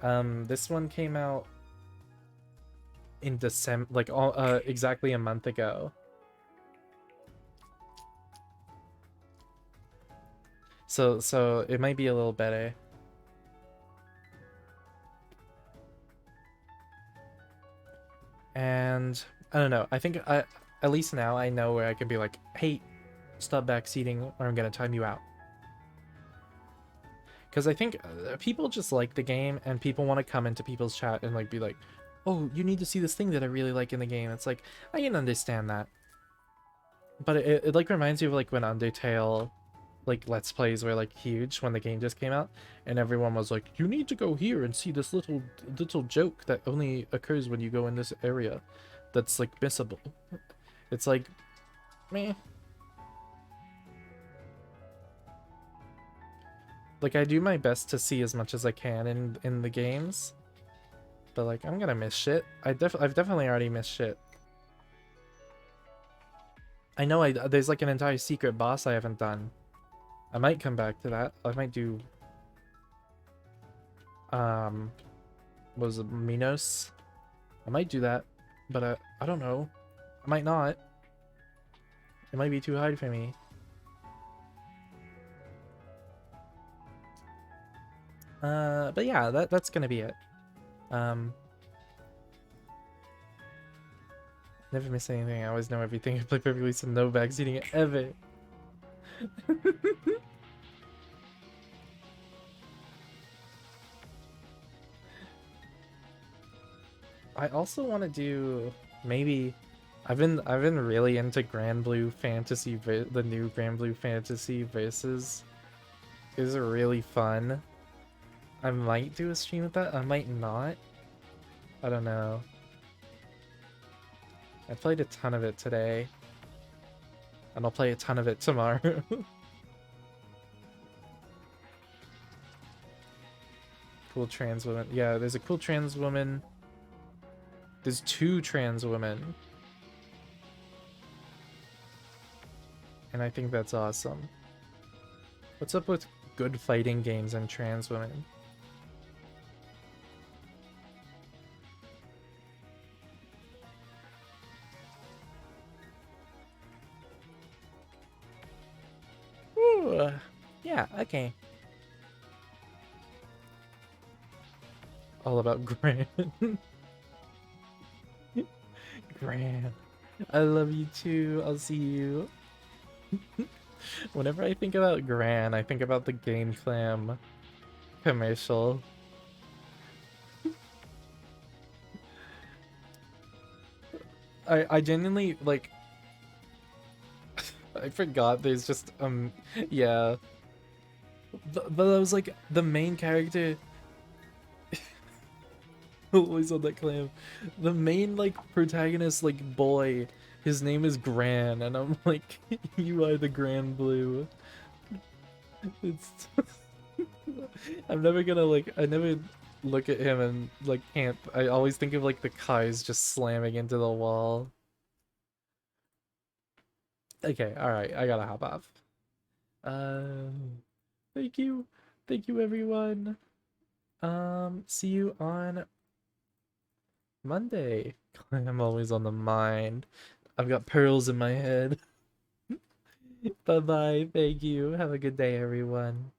A: This one came out in December, like exactly a month ago. So it might be a little better. And I don't know. I think at least now I know where I can be like, hey, stop backseating or I'm gonna time you out. Because I think people just like the game, and people want to come into people's chat and like be like, oh, you need to see this thing that I really like in the game. It's like, I can understand that. but it like reminds you of like when Undertale like Let's Plays were like huge when the game just came out, and everyone was like, you need to go here and see this little joke that only occurs when you go in this area that's like missable. It's like, meh. Like, I do my best to see as much as I can in the games, but like I'm gonna miss shit. I've definitely already missed shit. I know there's like an entire secret boss I haven't done. I might come back to that. I might do was it Minos? I might do that, but I don't know. I might not. It might be too hard for me. But yeah, that's gonna be it. Never miss anything. I always know everything. I play perfectly, so no backseating ever. I also want to do maybe. I've been really into Grand Blue Fantasy. The new Grand Blue Fantasy Versus is really fun. I might do a stream with that. I might not. I don't know. I played a ton of it today, and I'll play a ton of it tomorrow. Cool trans woman. Yeah, there's a cool trans woman. There's 2 trans women. And I think that's awesome. What's up with good fighting games and trans women? Ooh, yeah, okay. All about Gran. Gran. I love you too. I'll see you. Whenever I think about Gran, I think about the Game Clam commercial. I genuinely like I forgot there's just yeah. But I was like the main character always on that clam. The main like protagonist like boy, his name is Gran, and I'm like, you are the Gran Blue. It's I'm never gonna like I never look at him and like can't I always think of like the cars just slamming into the wall. Okay, alright, I gotta hop off. Thank you. Thank you everyone. See you on Monday. I'm always on the mind. I've got pearls in my head. Bye bye. Thank you. Have a good day, everyone.